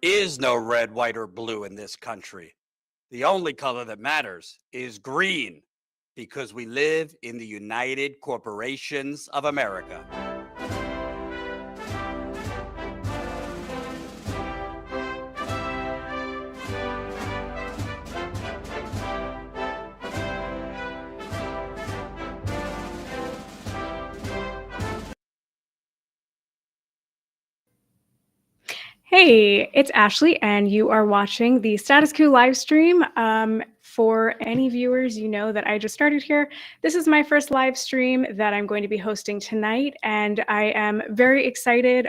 is no red, white, or blue in this country. The only color that matters is green, because we live in the United Corporations of America. Hey, it's Ashley, and you are watching the Status Coup live stream. For any viewers, you know that I just started here. This is my first live stream that I'm going to be hosting tonight, and I am very excited.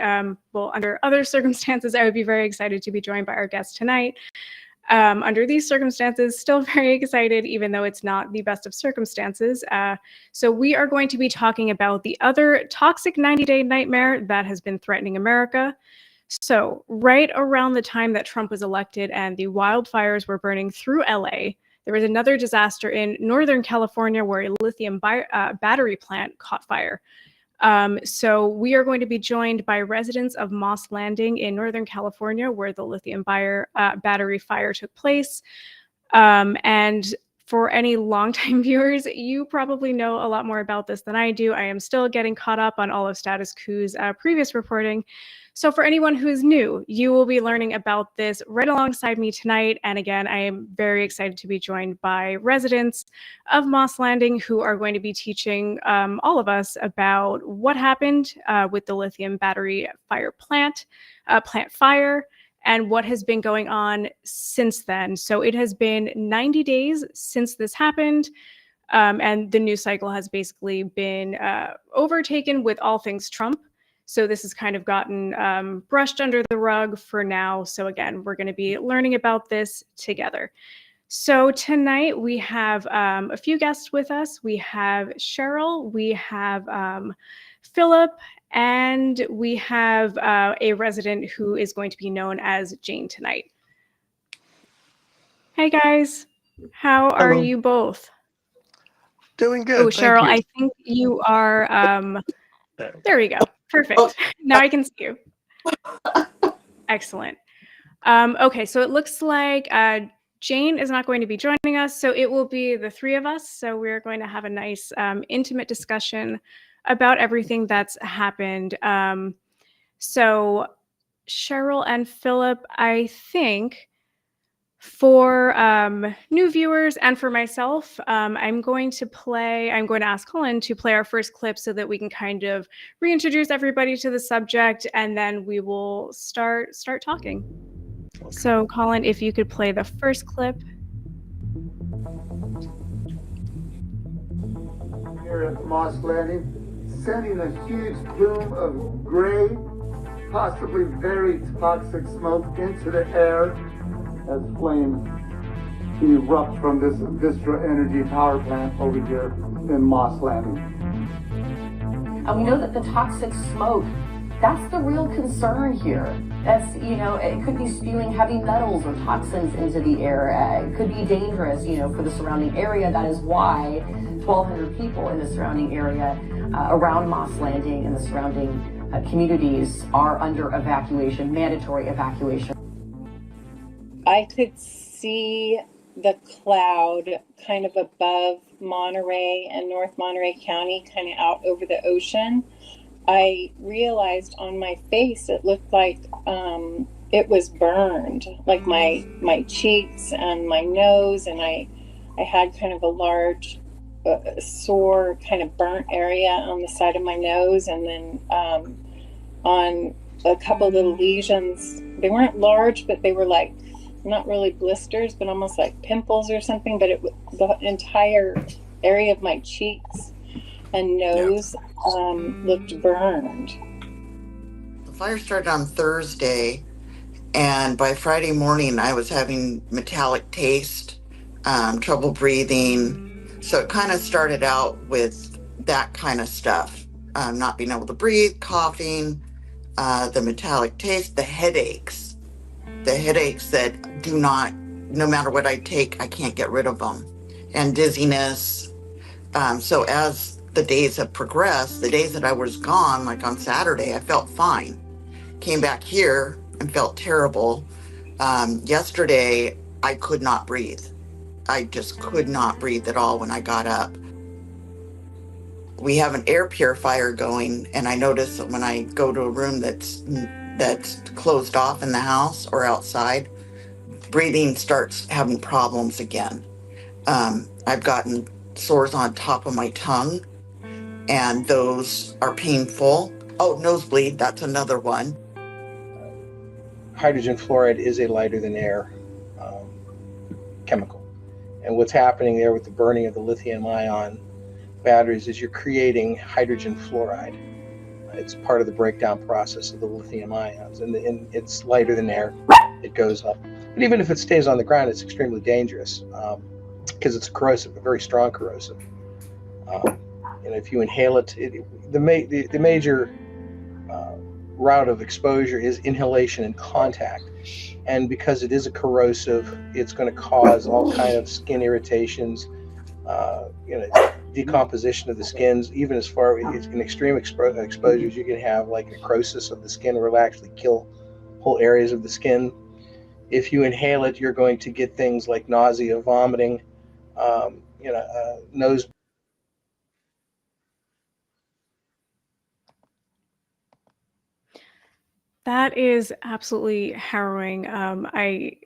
Well, under other circumstances, I would be very excited to be joined by our guest tonight. Under these circumstances, still very excited, even though it's not the best of circumstances. So we are going to be talking about the other toxic 90-day nightmare that has been threatening America. So right around the time that Trump was elected and the wildfires were burning through LA, there was another disaster in Northern California where a lithium battery plant caught fire. So we are going to be joined by residents of Moss Landing in Northern California, where the lithium battery fire took place. And for any longtime viewers, you probably know a lot more about this than I do. I am still getting caught up on all of Status Coup's previous reporting. So for anyone who is new, you will be learning about this right alongside me tonight. And again, I am very excited to be joined by residents of Moss Landing who are going to be teaching all of us about what happened with the lithium battery plant fire, and what has been going on since then. So it has been 90 days since this happened. And the news cycle has basically been overtaken with all things Trump. So this has kind of gotten brushed under the rug for now. So again, we're going to be learning about this together. So tonight we have a few guests with us. We have Cheryl, we have Philip, and we have a resident who is going to be known as Jane tonight. Hey guys, how are you both? Doing good. Oh, Cheryl, I think you are, there we go. Perfect. Now I can see you. Excellent. Okay, so it looks like Jane is not going to be joining us, so it will be the three of us. So we're going to have a nice intimate discussion about everything that's happened. So Cheryl and Philip, I think for new viewers and for myself, I'm going to ask Colin to play our first clip so that we can kind of reintroduce everybody to the subject, and then we will start talking. Okay. So Colin, if you could play the first clip. Here at Moss Landing, sending a huge plume of gray, possibly very toxic smoke into the air as flames erupt from this Vistra Energy power plant over here in Moss Landing. And we know that the toxic smoke, that's the real concern here. That's, it could be spewing heavy metals or toxins into the air. It could be dangerous, for the surrounding area. That is why 1,200 people in the surrounding area around Moss Landing and the surrounding communities are under evacuation, mandatory evacuation. I could see the cloud kind of above Monterey and North Monterey County, kind of out over the ocean. I realized on my face it looked like it was burned, like my cheeks and my nose, and I had kind of a large sore kind of burnt area on the side of my nose, and then on a couple little lesions. They weren't large, but they were like not really blisters, but almost like pimples or something. But the entire area of my cheeks and nose looked burned. The fire started on Thursday, and by Friday morning I was having metallic taste, trouble breathing. So it kind of started out with that kind of stuff, not being able to breathe, coughing, the metallic taste, the headaches that do not, no matter what I take, I can't get rid of them, and dizziness. So as the days have progressed, the days that I was gone, like on Saturday, I felt fine. Came back here and felt terrible. Yesterday, I could not breathe. I just could not breathe at all when I got up. We have an air purifier going, and I notice that when I go to a room that's closed off in the house or outside, breathing starts having problems again. I've gotten sores on top of my tongue, and those are painful. Oh, nosebleed, that's another one. Hydrogen fluoride is a lighter than air chemical. And what's happening there with the burning of the lithium ion batteries is you're creating hydrogen fluoride. It's part of the breakdown process of the lithium ions, and it's lighter than air. It goes up. But even if it stays on the ground, it's extremely dangerous because it's corrosive, a very strong corrosive. And if you inhale it, the major route of exposure is inhalation and contact. And because it is a corrosive, it's going to cause all kind of skin irritations, decomposition of the skins. Even as far as in extreme exposures, you can have like necrosis of the skin, where it'll actually kill whole areas of the skin. If you inhale it, you're going to get things like nausea, vomiting, nose. That is absolutely harrowing. I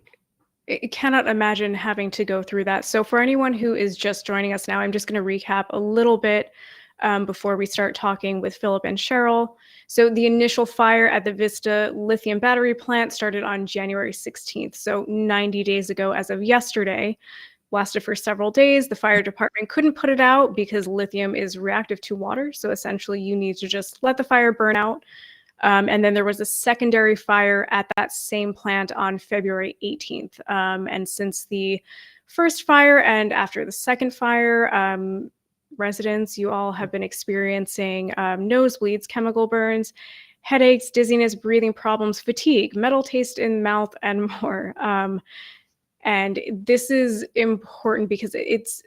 cannot imagine having to go through that. So for anyone who is just joining us now, I'm just going to recap a little bit before we start talking with Philip and Cheryl. So the initial fire at the Vista lithium battery plant started on January 16th, so 90 days ago as of yesterday. Lasted for several days. The fire department couldn't put it out because lithium is reactive to water. So essentially you need to just let the fire burn out. And then there was a secondary fire at that same plant on February 18th. And since the first fire and after the second fire, residents, you all have been experiencing nosebleeds, chemical burns, headaches, dizziness, breathing problems, fatigue, metal taste in mouth, and more. And this is important because it's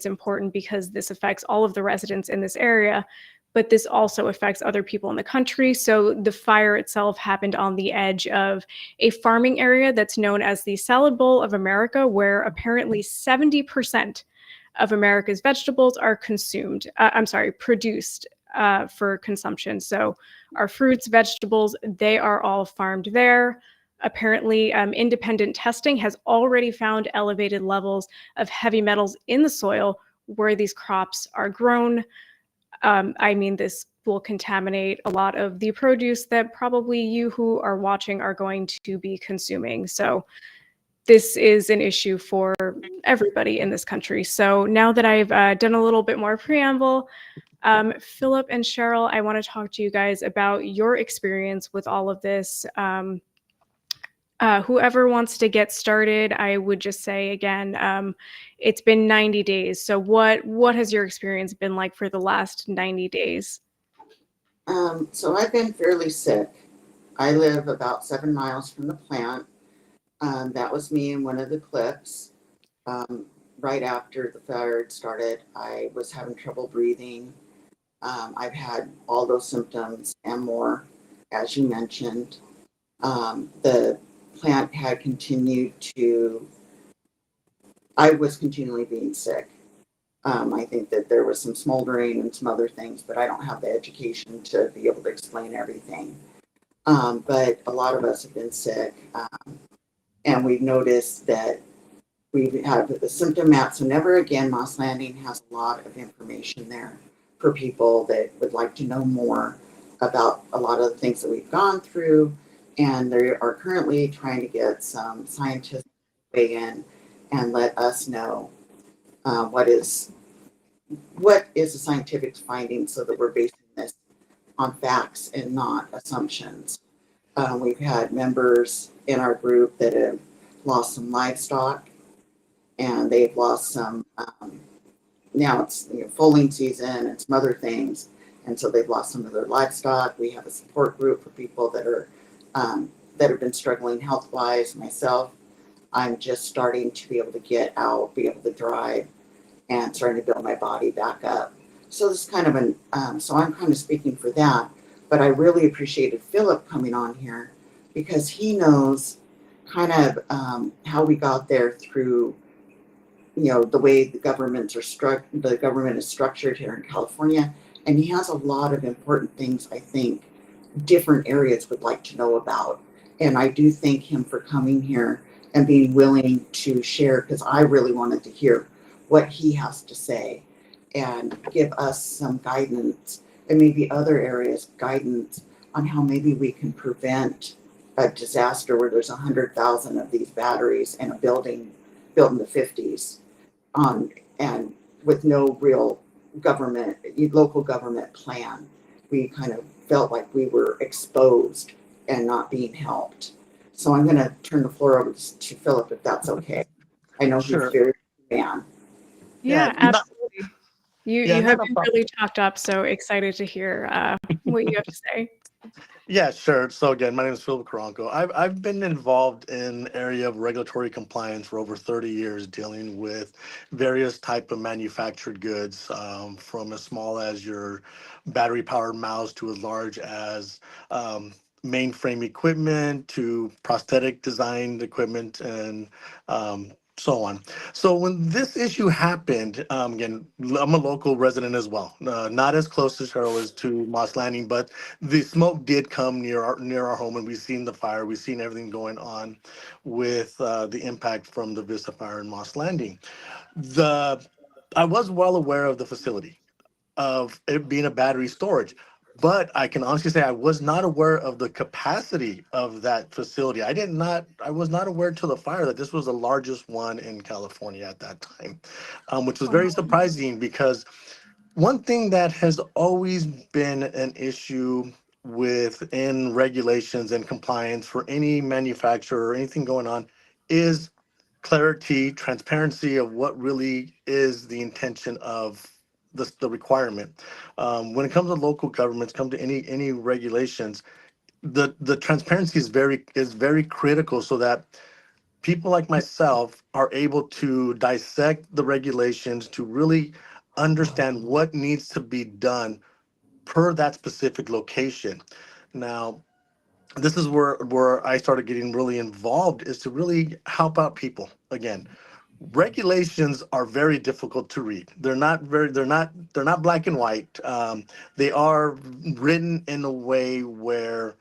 important because this affects all of the residents in this area, but this also affects other people in the country. So the fire itself happened on the edge of a farming area that's known as the Salad Bowl of America, where apparently 70% of America's vegetables are produced for consumption. So our fruits, vegetables, they are all farmed there. Apparently, independent testing has already found elevated levels of heavy metals in the soil where these crops are grown. This will contaminate a lot of the produce that probably you who are watching are going to be consuming. So this is an issue for everybody in this country. So now that I've done a little bit more preamble, Philip and Cheryl, I want to talk to you guys about your experience with all of this. Whoever wants to get started, I would just say again, it's been 90 days. So what has your experience been like for the last 90 days? So I've been fairly sick. I live about 7 miles from the plant. That was me in one of the clips. Right after the fire had started, I was having trouble breathing. I've had all those symptoms and more, as you mentioned. The plant had I was continually being sick. I think that there was some smoldering and some other things, but I don't have the education to be able to explain everything. But a lot of us have been sick, and we've noticed that we have the symptom map. So Never Again Moss Landing has a lot of information there for people that would like to know more about a lot of the things that we've gone through. And they are currently trying to get some scientists to weigh in and let us know what is the scientific finding, so that we're basing this on facts and not assumptions. We've had members in our group that have lost some livestock, and they've lost some. Now it's foaling season and some other things, and so they've lost some of their livestock. We have a support group for people that have been struggling health-wise. Myself, I'm just starting to be able to get out, be able to drive, and starting to build my body back up. So this is kind of so I'm kind of speaking for that, but I really appreciated Philip coming on here because he knows kind of how we got there through, the way the government is structured here in California. And he has a lot of important things, I think, different areas would like to know about. And I do thank him for coming here and being willing to share, because I really wanted to hear what he has to say and give us some guidance, and maybe other areas guidance on how maybe we can prevent a disaster where there's 100,000 of these batteries in a building built in the 50s, and with no real local government plan. We kind of felt like we were exposed and not being helped. So I'm going to turn the floor over to Philip, if that's okay. I know he's Sure. very man. Yeah, absolutely. You yeah, have no been problem. really talked up, so excited to hear what you have to say. Yeah, sure. So again, my name is Philip Karanko. I've been involved in area of regulatory compliance for over 30 years, dealing with various type of manufactured goods, from as small as your battery-powered mouse to as large as mainframe equipment to prosthetic designed equipment and so on. So when this issue happened, again, I'm a local resident as well, not as close to Cheryl as to Moss Landing, but the smoke did come near our home, and we've seen the fire. We've seen everything going on with the impact from the Vista fire in Moss Landing. I was well aware of the facility, of it being a battery storage, but I can honestly say I was not aware of the capacity of that facility. I was not aware till the fire that this was the largest one in California at that time, which was very surprising, because one thing that has always been an issue within regulations and compliance for any manufacturer or anything going on is clarity, transparency of what really is the intention of the requirement. When it comes to local governments, come to any regulations, the transparency is very critical, so that people like myself are able to dissect the regulations to really understand what needs to be done per that specific location. Now, this is where I started getting really involved, is to really help out people. Again, regulations are very difficult to read. They're not black and white. They are written in a way where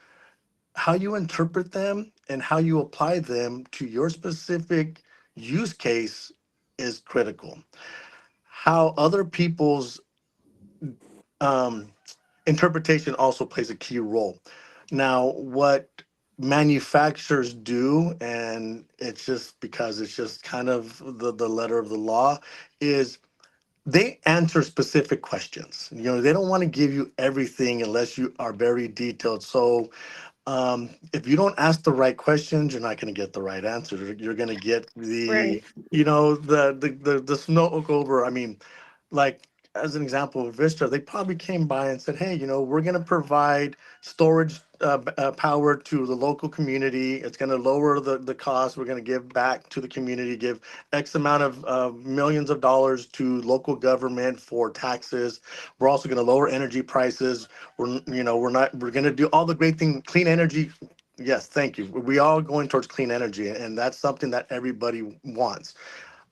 how you interpret them and how you apply them to your specific use case is critical. How other people's um, interpretation also plays a key role. Now, what manufacturers do, and it's just because it's just kind of the letter of the law, is they answer specific questions. They don't want to give you everything unless you are very detailed. So if you don't ask the right questions, you're not going to get the right answer. You're going to get Right. the smoke over. I mean, like, as an example of Vista, they probably came by and said, hey, we're going to provide storage power to the local community. It's going to lower the cost. We're going to give back to the community, give X amount of millions of dollars to local government for taxes. We're also going to lower energy prices. We're going to do all the great thing, clean energy. Yes, thank you. We all going towards clean energy, and that's something that everybody wants.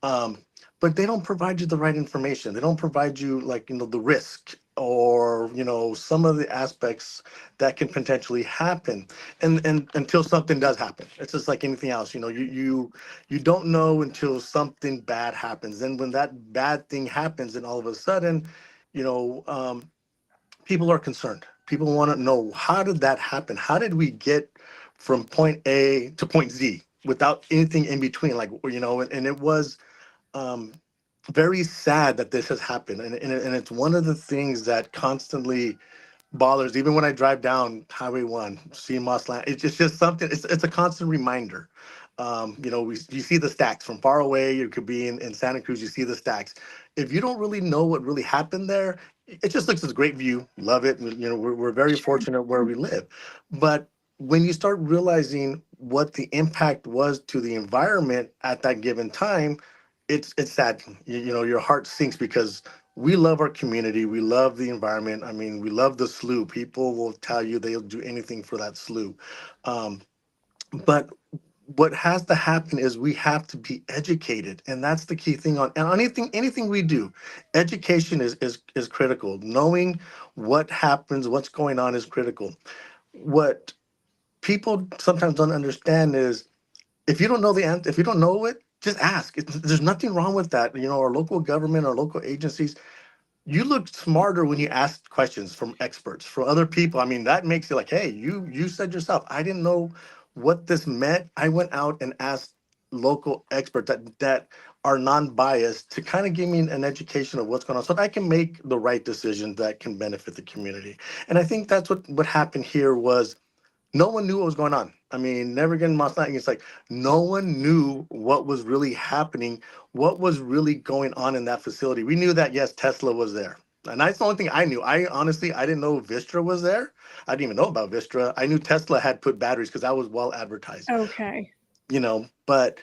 Um, but they don't provide you the right information. They don't provide you, like, the risk, or some of the aspects that can potentially happen, and until something does happen. It's just like anything else. You don't know until something bad happens. And when that bad thing happens, and all of a sudden, you know um, people are concerned. People want to know, how did that happen? How did we get from point A to point Z without anything in between? Like, and it was um, very sad that this has happened. And it's one of the things that constantly bothers, even when I drive down Highway 1, see Moss Land. It's just something, it's a constant reminder. You see the stacks from far away. You could be in Santa Cruz, you see the stacks. If you don't really know what really happened there, it just looks as a great view. Love it. We're very fortunate where we live. But when you start realizing what the impact was to the environment at that given time, it's sad. Your heart sinks, because we love our community. We love the environment. I mean, we love the slough. People will tell you they'll do anything for that slough. But what has to happen is we have to be educated, and that's the key thing on anything we do. Education is critical. Knowing what happens, what's going on is critical. What people sometimes don't understand is if you don't know the answer, if you don't know it, just ask. There's nothing wrong with that. Our local government, our local agencies, you look smarter when you ask questions from experts, from other people. I mean, that makes you like, hey, you said yourself, I didn't know what this meant. I went out and asked local experts that are non-biased to kind of give me an education of what's going on so that I can make the right decision that can benefit the community. And I think that's what happened here was no one knew what was going on. I mean, never again, Moss Nighting. It's like no one knew what was really happening, what was really going on in that facility. We knew that yes, Tesla was there, and that's the only thing I knew. I honestly, I didn't know Vistra was there. I didn't even know about Vistra. I knew Tesla had put batteries because that was well advertised. Okay. But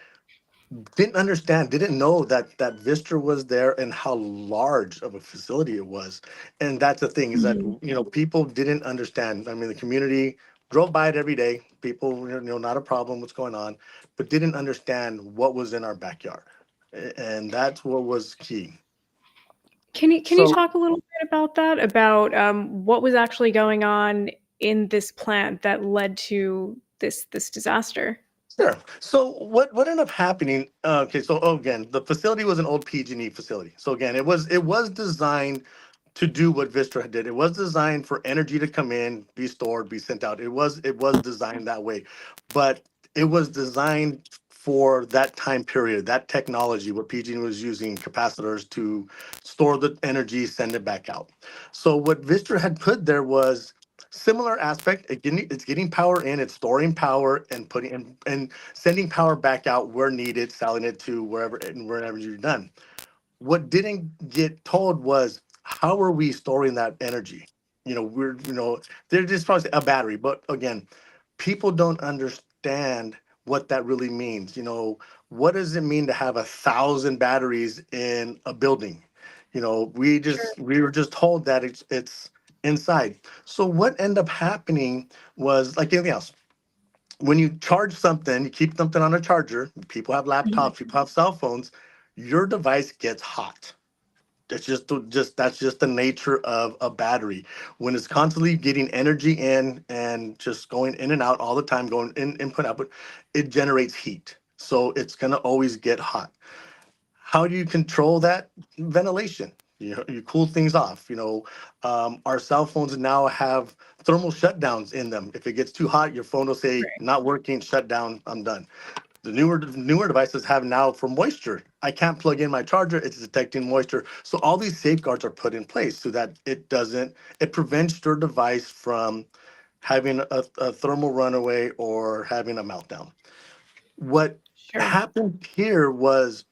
didn't understand, didn't know that Vistra was there and how large of a facility it was. And that's the thing is that, Mhm. people didn't understand. I mean, the community drove by it every day. People, not a problem, what's going on, but didn't understand what was in our backyard. And that's what was key. Can you So, talk a little bit about that? About what was actually going on in this plant that led to this disaster? sure. So what ended up happening? Okay, so again, the facility was an old PG&E facility. So again, it was designed to do what Vistra did. It was designed for energy to come in, be stored, be sent out. It was designed that way, but it was designed for that time period, that technology, what PG&E was using capacitors to store the energy, send it back out. So what Vistra had put there was similar aspect. It's getting power in, it's storing power and putting and sending power back out where needed, selling it to wherever you're done. What didn't get told was how are we storing that energy? They're just probably a battery, but again, people don't understand what that really means. What does it mean to have 1,000 batteries in a building? Sure. We were just told that it's inside. So what ended up happening was like anything else. When you charge something, you keep something on a charger. People have Mhm. laptops, people have cell phones. Your device gets hot. That's just the nature of a battery. When it's constantly getting energy in and just going in and out all the time, going in input output, it generates heat. So it's gonna always get hot. How do you control that? Ventilation. You cool things off. Our cell phones now have thermal shutdowns in them. If it gets too hot, your phone will say Right. not working, shut down, I'm done. The newer devices have now for moisture. I can't plug in my charger, it's detecting moisture. So all these safeguards are put in place so that it prevents your device from having a thermal runaway or having a meltdown. What Sure. happened here was,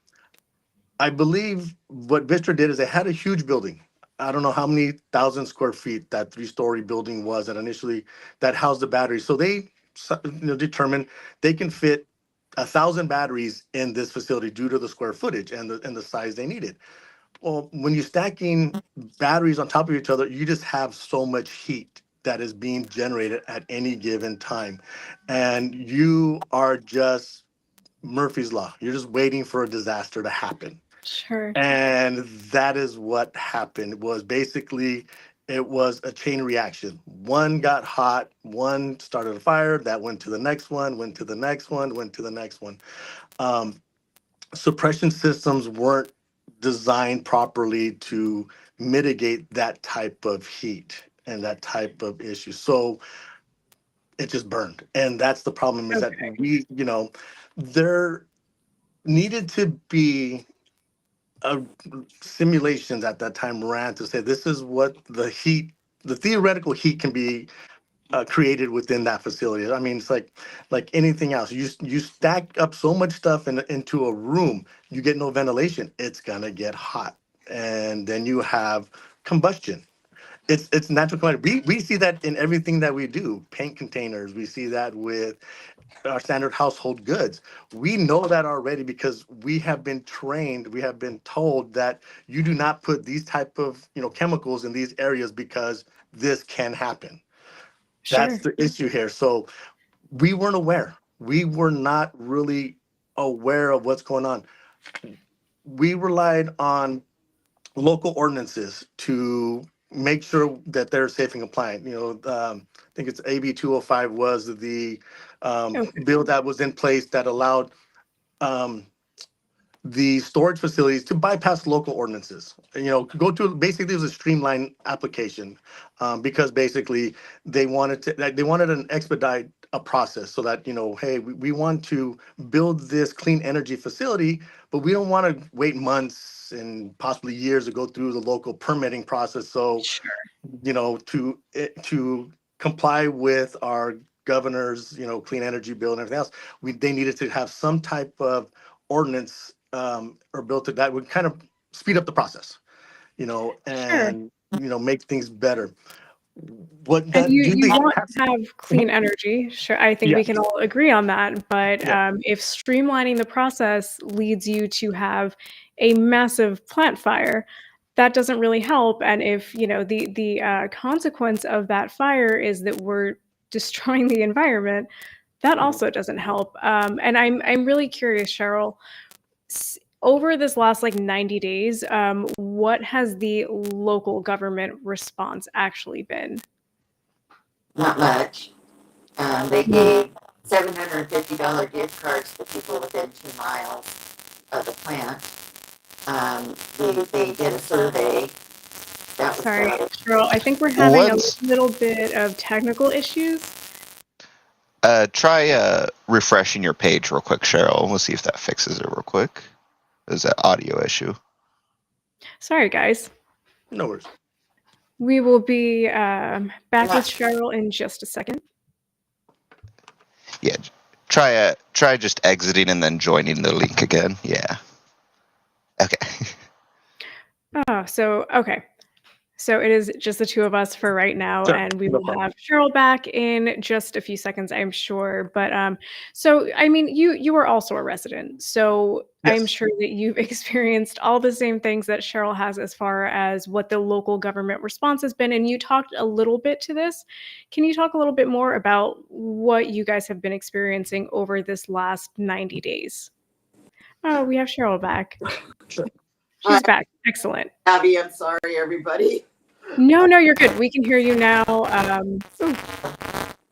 I believe what Vistra did is they had a huge building. I don't know how many thousand square feet that three-story building was that housed the batteries. So they determined they can fit 1,000 batteries in this facility due to the square footage and the size they needed. Well, when you're stacking batteries on top of each other, you just have so much heat that is being generated at any given time. And you are just Murphy's Law. You're just waiting for a disaster to happen. Sure. And that is what happened. Was basically it was a chain reaction. One got hot, one started a fire, that went to the next one, went to the next one, went to the next one. Um, Suppression systems weren't designed properly to mitigate that type of heat and that type of issue. So it just burned. And that's the problem is that Okay. there needed to be uh, simulations at that time ran to say this is what the theoretical heat can be created within that facility. I mean, it's like anything else. You stack up so much stuff into a room, you get no ventilation. It's gonna get hot, and then you have combustion. It's natural combustion. We see that in everything that we do. Paint containers. We see that with our standard household goods. We know that already because we have been trained, we have been told that you do not put these type of chemicals in these areas because this can happen. That's Sure. the issue here. So we weren't aware. we were not really aware of what's going on. We relied on local ordinances to make sure that they're safe and compliant. I think it's AB 205 was the Okay. bill that was in place that allowed um, the storage facilities to bypass local ordinances. Go to basically it was a streamlined application because basically they wanted an expedite a process so that hey, we want to build this clean energy facility, but we don't want to wait months and possibly years to go through the local permitting process. So Sure. to comply with our governor's clean energy bill and everything else, they needed to have some type of ordinance or bill that would kind of speed up the process, Sure. and make things better. What And that you do you they want have? to have clean energy. Sure, I think Yeah, we can all agree on that. But yeah, if streamlining the process leads you to have a massive plant fire, that doesn't really help. And if the consequence of that fire is that we're destroying the environment, that mhm. also doesn't help. And I'm really curious, Cheryl. Over this last like 90 days, what has the local government response actually been? Not much. They gave $750 gift cards to people within 2 miles of the plant. They did a survey that was Sorry, done. Cheryl. I think we're having a What's little bit of technical issues. try refreshing your page real quick, Cheryl. We'll see if that fixes it real quick. There's that audio issue. Sorry, guys. No worries. We will be back with Not- Cheryl in just a second. Yeah, try just exiting and then joining the link again. Yeah. Okay. Oh, okay. So it is just the two of us for right now, Sure, and we no will problem. have Cheryl back in just a few seconds, I'm sure. But so I mean, you are also a resident, so I'm Yes. sure that you've experienced all the same things that Cheryl has as far as what the local government response has been. And you talked a little bit to this. Can you talk a little bit more about what you guys have been experiencing over this last 90 days? Oh, we have Cheryl back. Sure. She's back. Excellent. Abby, I'm sorry, everybody. No, you're good. We can hear you now. So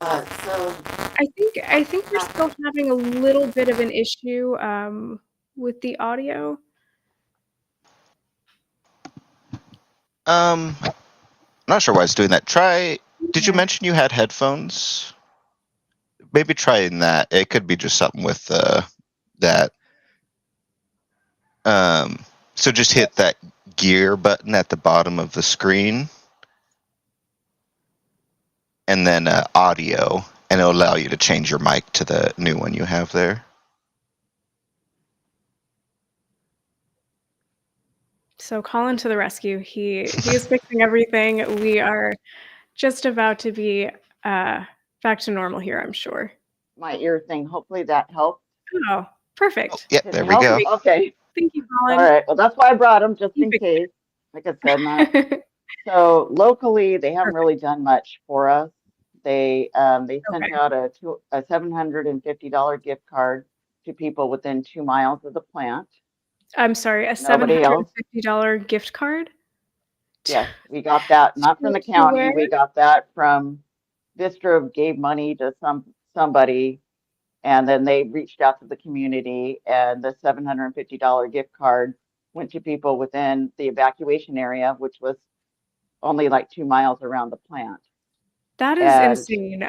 I think we're still having a little bit of an issue with the audio. I'm not sure why it's doing that. Did you Yeah. mention you had headphones? Maybe trying that. It could be just something with that. So just hit that gear button at the bottom of the screen, and then audio, and it'll allow you to change your mic to the new one you have there. So Colin to the rescue. He is fixing everything. We are just about to be back to normal here, I'm sure. My ear thing. Hopefully that helped. Oh, Oh, perfect. yeah, Did there it we help? go. Okay. Thank you, All Colin. right. Well, that's why I brought them, just You in fixed case. Like I said, it. so locally they haven't Perfect. really done much for us. They sent Okay. out a $750 gift card to people within 2 miles of the plant. I'm sorry, a Nobody else. $750 gift card? Yes, we got that, not from the To where? county. We got that from Vistra gave money to somebody, and then they reached out to the community, and the $750 gift card went to people within the evacuation area, which was only like 2 miles around the plant. That is And insane.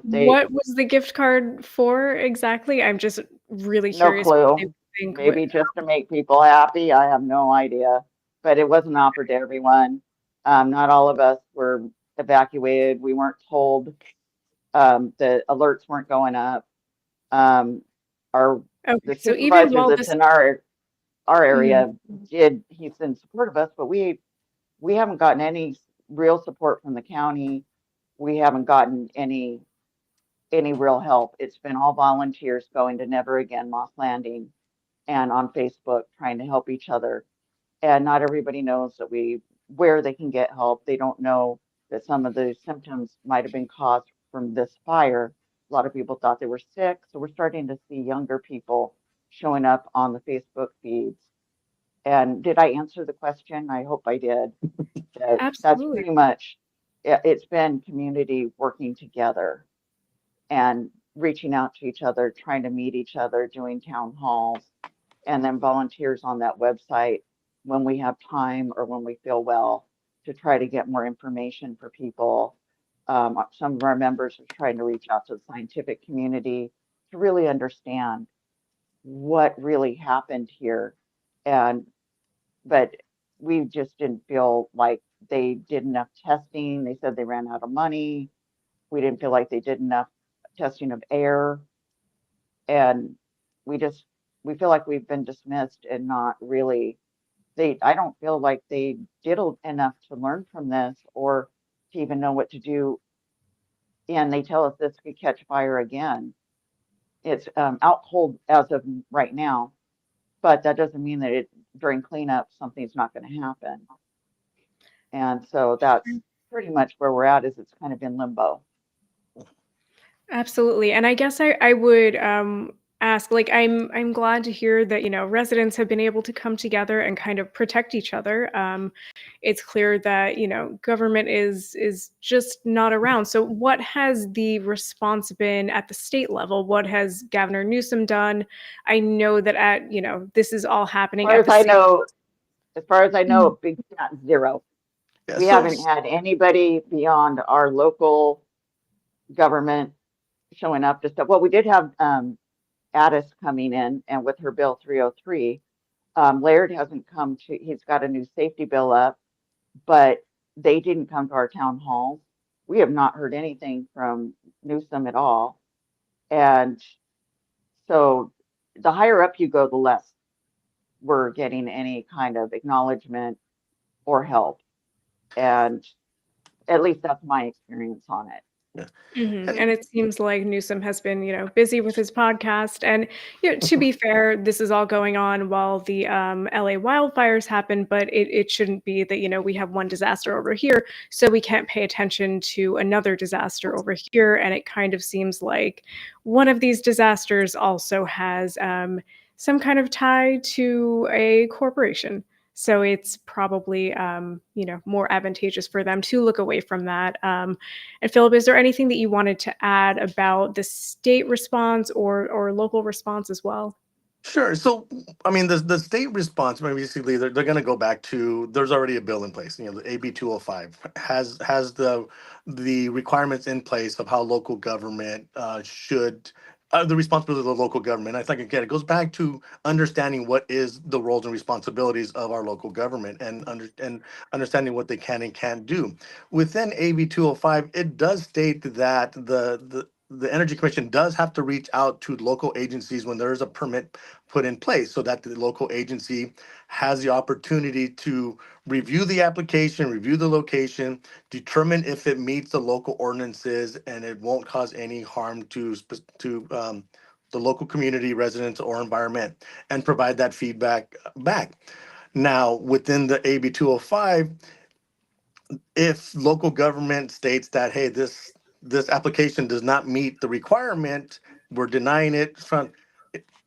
they, What was the gift card for exactly? I'm just really no curious what they clue, would think maybe just to make people happy. I have no idea, but it wasn't offered to everyone. Not all of us were evacuated. We weren't told. The alerts weren't going up. Our Okay, the so even supervisor while that's this in our Mhm. area he's in support of us, but we haven't gotten any real support from the county. We haven't gotten any real help. It's been all volunteers going to Never Again Moss Landing and on Facebook trying to help each other. And not everybody knows that where they can get help. They don't know that some of the symptoms might have been caused from this fire, lot of people thought they were sick. So we're starting to see younger people showing up on the Facebook feeds. And did I answer the question? I hope I did. That's Absolutely. pretty much, it's been community working together and reaching out to each other, trying to meet each other, doing town halls, and then volunteers on that website when we have time or when we feel well to try to get more information for people. Some of our members are trying to reach out to the scientific community to really understand what really happened here. And but we just didn't feel like they did enough testing. They said they ran out of money. We didn't feel like they did enough testing of air. And we just, we feel like we've been dismissed and not really, I don't feel like they did enough to learn from this or to even know what to do. And they tell us this could catch fire again. It's out cold as of right now, but that doesn't mean that during cleanup, something's not going to happen. And so that's pretty much where we're at, is it's kind of in limbo. Absolutely. And I guess I would ask, like, I'm glad to hear that, residents have been able to come together and kind of protect each other. It's clear that, government is just not around. So what has the response been at the state level? What has Governor Newsom done? I know that this is all happening at the same. As far as I know, big fat zero. Yeah, We so haven't had anybody beyond our local government showing up to stuff. Well, we did have Addis coming in and with her bill 303. Laird hasn't come to, he's got a new safety bill up, but they didn't come to our town halls. We have not heard anything from Newsom at all. And so the higher up you go, the less we're getting any kind of acknowledgement or help. And at least that's my experience on it. yeah. And it seems like Newsom has been, busy with his podcast. And to be fair, this is all going on while the LA wildfires happen, but it shouldn't be that, we have one disaster over here, so we can't pay attention to another disaster over here. And it kind of seems like one of these disasters also has some kind of tie to a corporation. So it's probably, more advantageous for them to look away from that. And Philip, is there anything that you wanted to add about the state response or local response as well? Sure. So, I mean, the state response, basically, they're going to go back to, there's already a bill in place. The AB 205 has the requirements in place of how local government should, the responsibility of the local government. I think, again, it goes back to understanding what is the roles and responsibilities of our local government and understanding what they can and can't do. Within AB 205, it does state that the Energy Commission does have to reach out to local agencies when there is a permit put in place so that the local agency has the opportunity to review the application, review the location, determine if it meets the local ordinances and it won't cause any harm to the local community, residents, or environment, and provide that feedback back. Now, within the AB 205, if local government states that, hey, this application does not meet the requirement, we're denying it from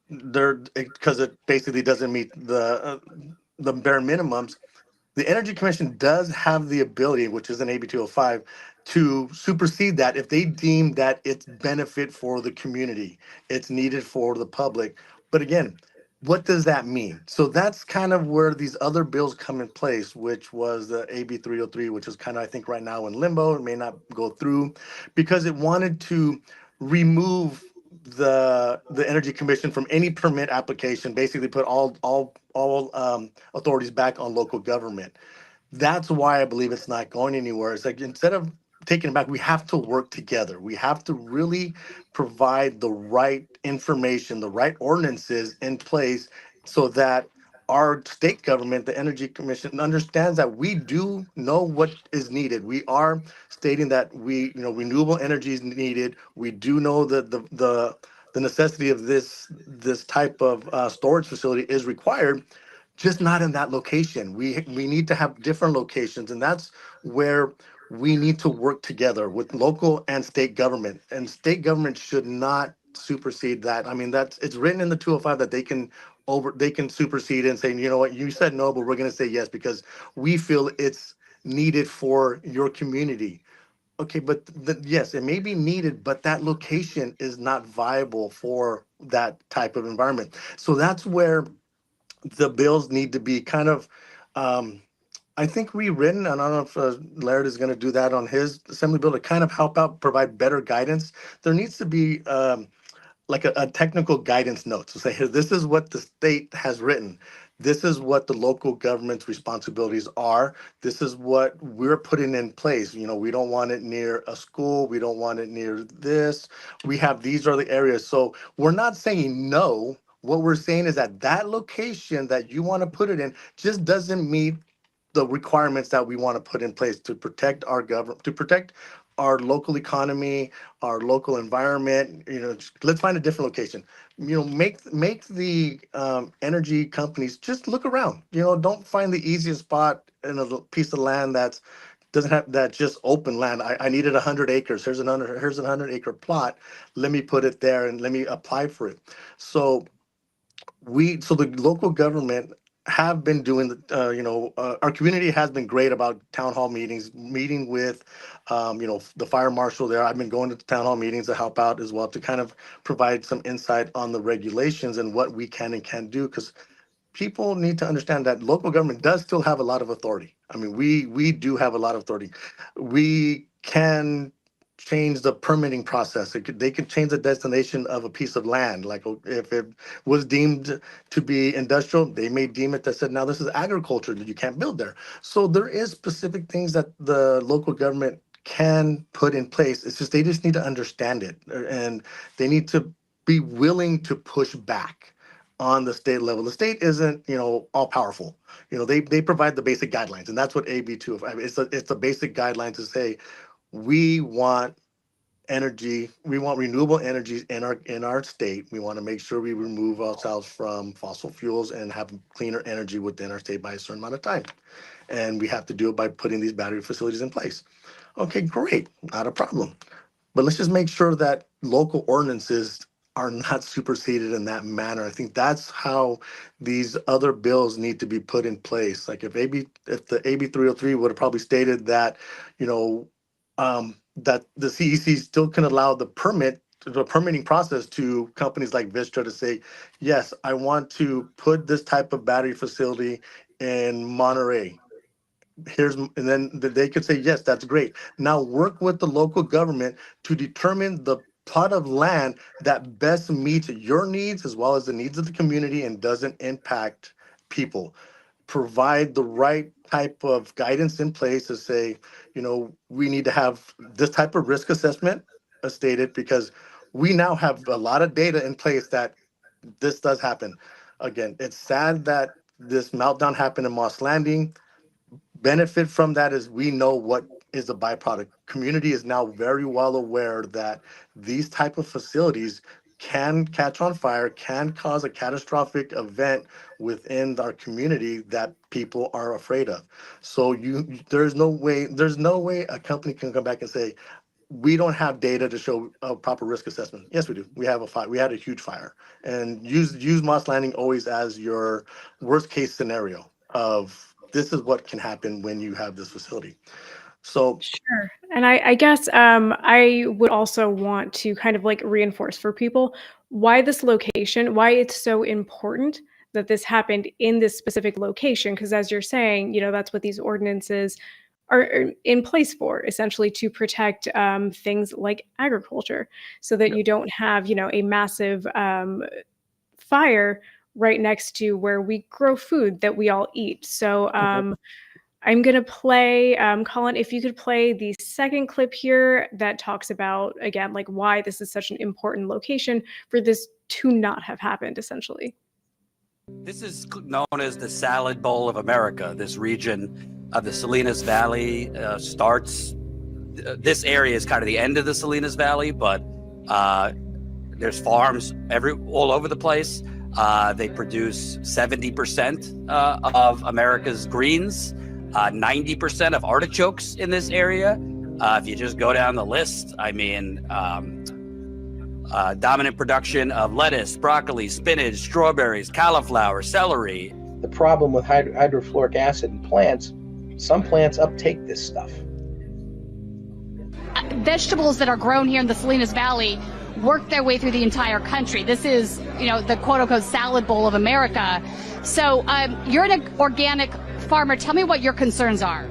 there because it basically doesn't meet the bare minimums. The Energy Commission does have the ability, which is an AB 205, to supersede that if they deem that it's benefit for the community, it's needed for the public. But again, what does that mean? So that's kind of where these other bills come in place, which was the AB 303, which is kind of, I think, right now in limbo. It may not go through because it wanted to remove the Energy Commission from any permit application, basically put all authorities back on local government. That's why I believe it's not going anywhere. It's like, instead of taking it back, we have to work together. We have to really provide the right information, the right ordinances in place so that our state government, the Energy Commission, understands that we do know what is needed. We are stating that renewable energy is needed. We do know that the necessity of this type of storage facility is required, just not in that location. We need to have different locations, and that's where we need to work together with local and state government, and state government should not supersede that. I mean, it's written in the 205 that they can supersede and say, you know what, you said no, but we're going to say yes because we feel it's needed for your community. Okay, but yes, it may be needed, but that location is not viable for that type of environment. So that's where the bills need to be kind of, um, I think, rewritten. And I don't know if Laird is going to do that on his assembly bill to kind of help out, provide better guidance. There needs to be like a technical guidance note to say, here, this is what the state has written. This is what the local government's responsibilities are. This is what we're putting in place. You know, we don't want it near a school. We don't want it near this. These are the areas. So we're not saying no. What we're saying is that that location that you want to put it in just doesn't meet the requirements that we want to put in place to protect our government, to protect our local economy, our local environment. You know, let's find a different location. You know, make the energy companies just look around. You know, don't find the easiest spot in a piece of land that's doesn't have that just open land. I needed 100 acres. Here's an 100-acre plot. Let me put it there and let me apply for it. So the local government have been doing our community has been great about town hall meetings, meeting with the fire marshal there. I've been going to the town hall meetings to help out as well, to kind of provide some insight on the regulations and what we can and can't do, because people need to understand that local government does still have a lot of authority. I mean, we do have a lot of authority. We can change the permitting process. They could change the destination of a piece of land. Like, if it was deemed to be industrial, they may deem it that said, now this is agriculture, that you can't build there. So there is specific things that the local government can put in place. It's just, they just need to understand it, and they need to be willing to push back on the state level. The state isn't, all powerful. They provide the basic guidelines, and that's what AB 205. It's a basic guideline to say, we want energy, we want renewable energies in our state. We want to make sure we remove ourselves from fossil fuels and have cleaner energy within our state by a certain amount of time. And we have to do it by putting these battery facilities in place. Okay, great, not a problem. But let's just make sure that local ordinances are not superseded in that manner. I think that's how these other bills need to be put in place. Like, if the AB 303 would have probably stated that, that the CEC still can allow the permitting process to companies like Vistra to say, yes, I want to put this type of battery facility in Monterey. And then they could say, yes, that's great. Now work with the local government to determine the plot of land that best meets your needs as well as the needs of the community and doesn't impact people. Provide the right type of guidance in place to say, we need to have this type of risk assessment stated, because we now have a lot of data in place that this does happen. Again, it's sad that this meltdown happened in Moss Landing. Benefit from that is we know what is a byproduct. Community is now very well aware that these type of facilities can catch on fire, can cause a catastrophic event within our community that people are afraid of. So there's no way a company can come back and say, we don't have data to show a proper risk assessment. Yes, we do. We have a fire. We had a huge fire, and use Moss Landing always as your worst case scenario of, this is what can happen when you have this facility. So sure. And I guess I would also want to kind of like reinforce for people why this location, why it's so important that this happened in this specific location. Because as you're saying, that's what these ordinances are in place for, essentially to protect things like agriculture, so that you don't have, a massive fire right next to where we grow food that we all eat. So I'm going to play, Colin, if you could play the second clip here that talks about, again, like why this is such an important location for this to not have happened, essentially. This is known as the salad bowl of America. This region of the Salinas Valley this area is kind of the end of the Salinas Valley, but there's farms all over the place. They produce 70% of America's greens, 90% of artichokes in this area. If you just go down the list, I mean, dominant production of lettuce, broccoli, spinach, strawberries, cauliflower, celery. The problem with hydrofluoric acid in plants, some plants uptake this stuff. Vegetables that are grown here in the Salinas Valley work their way through the entire country. This is, the quote-unquote salad bowl of America. So you're an organic farmer. Tell me what your concerns are.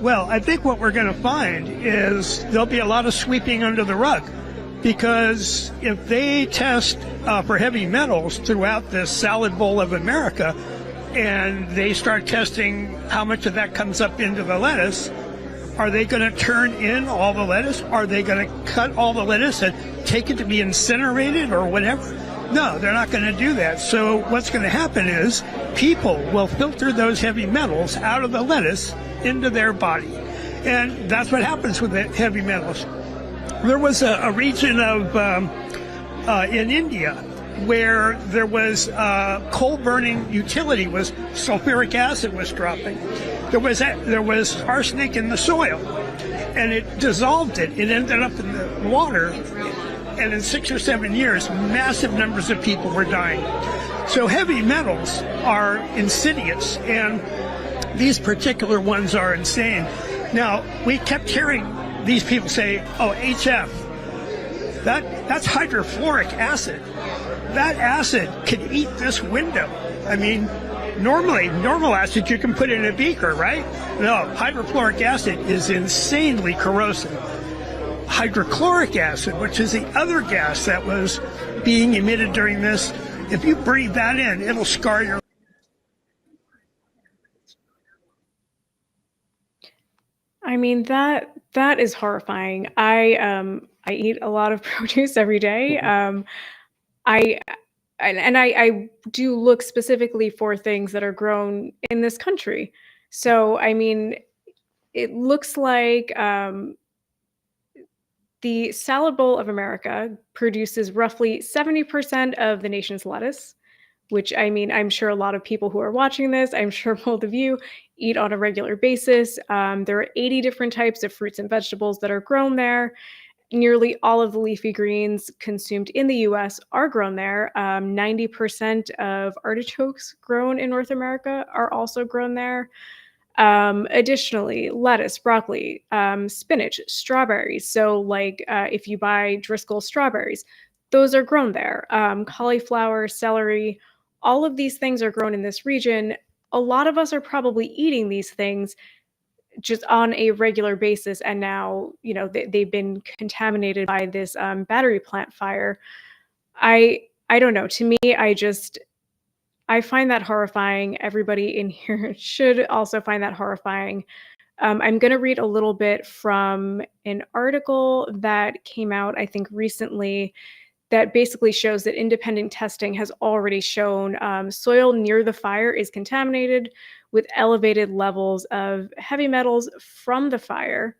Well, I think what we're going to find is there'll be a lot of sweeping under the rug, because if they test for heavy metals throughout this salad bowl of America, and they start testing how much of that comes up into the lettuce, are they going to turn in all the lettuce? Are they going to cut all the lettuce and take it to be incinerated or whatever? No, they're not going to do that. So what's going to happen is people will filter those heavy metals out of the lettuce into their body. And that's what happens with the heavy metals. There was a region of in India where there was coal burning utility, was sulfuric acid was dropping. There was arsenic in the soil, and it dissolved it. It ended up in the water, and in 6 or 7 years, massive numbers of people were dying. So heavy metals are insidious, and these particular ones are insane. Now, we kept hearing these people say, oh, HF, that's hydrofluoric acid. That acid can eat this window. I mean, normal acid you can put in a beaker, right? No, hydrofluoric acid is insanely corrosive. Hydrochloric acid, which is the other gas that was being emitted during this, if you breathe that in, it'll scar your... I mean, that is horrifying. I eat a lot of produce every day. I do look specifically for things that are grown in this country. So, I mean, it looks like the salad bowl of America produces roughly 70% of the nation's lettuce, which, I mean, I'm sure a lot of people who are watching this, I'm sure both of you eat on a regular basis. There are 80 different types of fruits and vegetables that are grown there. Nearly all of the leafy greens consumed in the US are grown there. 90% of artichokes grown in North America are also grown there. Additionally, lettuce, broccoli, spinach, strawberries. So like if you buy Driscoll strawberries, those are grown there. Cauliflower, celery, all of these things are grown in this region. A lot of us are probably eating these things just on a regular basis, and now they've been contaminated by this battery plant fire. I don't know. To me, I find that horrifying. Everybody in here should also find that horrifying. I'm going to read a little bit from an article that came out, I think, recently, that basically shows that independent testing has already shown soil near the fire is contaminated with elevated levels of heavy metals from the fire.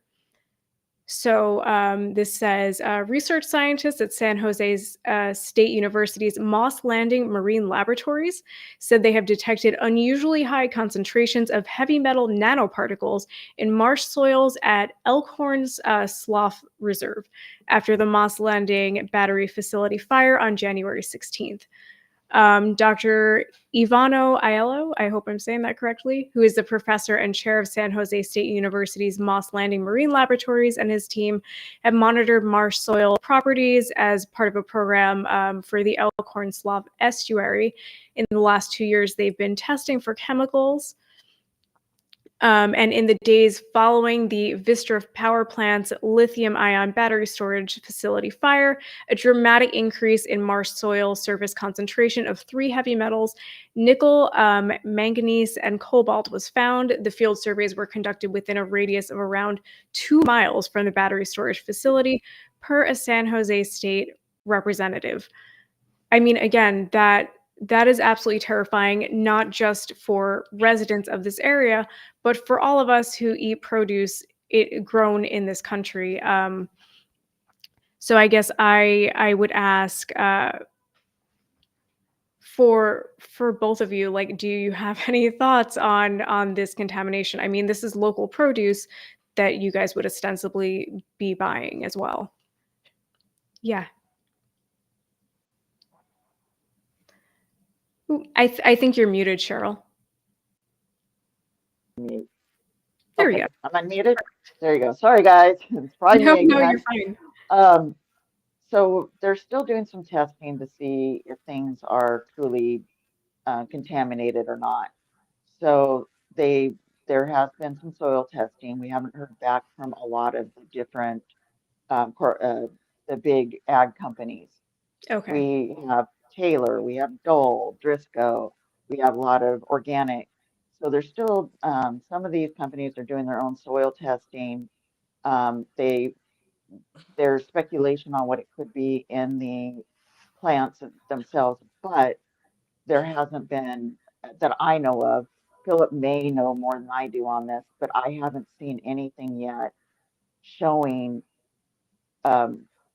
So this says, research scientists at San Jose's State University's Moss Landing Marine Laboratories said they have detected unusually high concentrations of heavy metal nanoparticles in marsh soils at Elkhorn's Slough Reserve after the Moss Landing battery facility fire on January 16th. Dr. Ivano Aiello, I hope I'm saying that correctly, who is the professor and chair of San Jose State University's Moss Landing Marine Laboratories, and his team have monitored marsh soil properties as part of a program for the Elkhorn Slough estuary. In the last 2 years, they've been testing for chemicals. And in the days following the Vistra Power Plant's lithium-ion battery storage facility fire, a dramatic increase in marsh soil surface concentration of 3 heavy metals, nickel, manganese, and cobalt was found. The field surveys were conducted within a radius of around 2 miles from the battery storage facility, per a San Jose State representative. I mean, again, that is absolutely terrifying, not just for residents of this area, but for all of us who eat produce grown in this country. So I guess I would ask for both of you, like, do you have any thoughts on this contamination? I mean, this is local produce that you guys would ostensibly be buying as well. Yeah. Ooh, I think you're muted, Cheryl. Mute. There we Okay, go. I'm unmuted. There you go. Sorry, guys. It's probably No, me no, again. you're fine. So they're still doing some testing to see if things are truly contaminated or not. So there has been some soil testing. We haven't heard back from a lot of the different the big ag companies. Okay. We have Taylor, we have Dole, Driscoll, we have a lot of organic. So there's still some of these companies are doing their own soil testing. There's speculation on what it could be in the plants themselves, but there hasn't been that I know of. Philip may know more than I do on this, but I haven't seen anything yet showing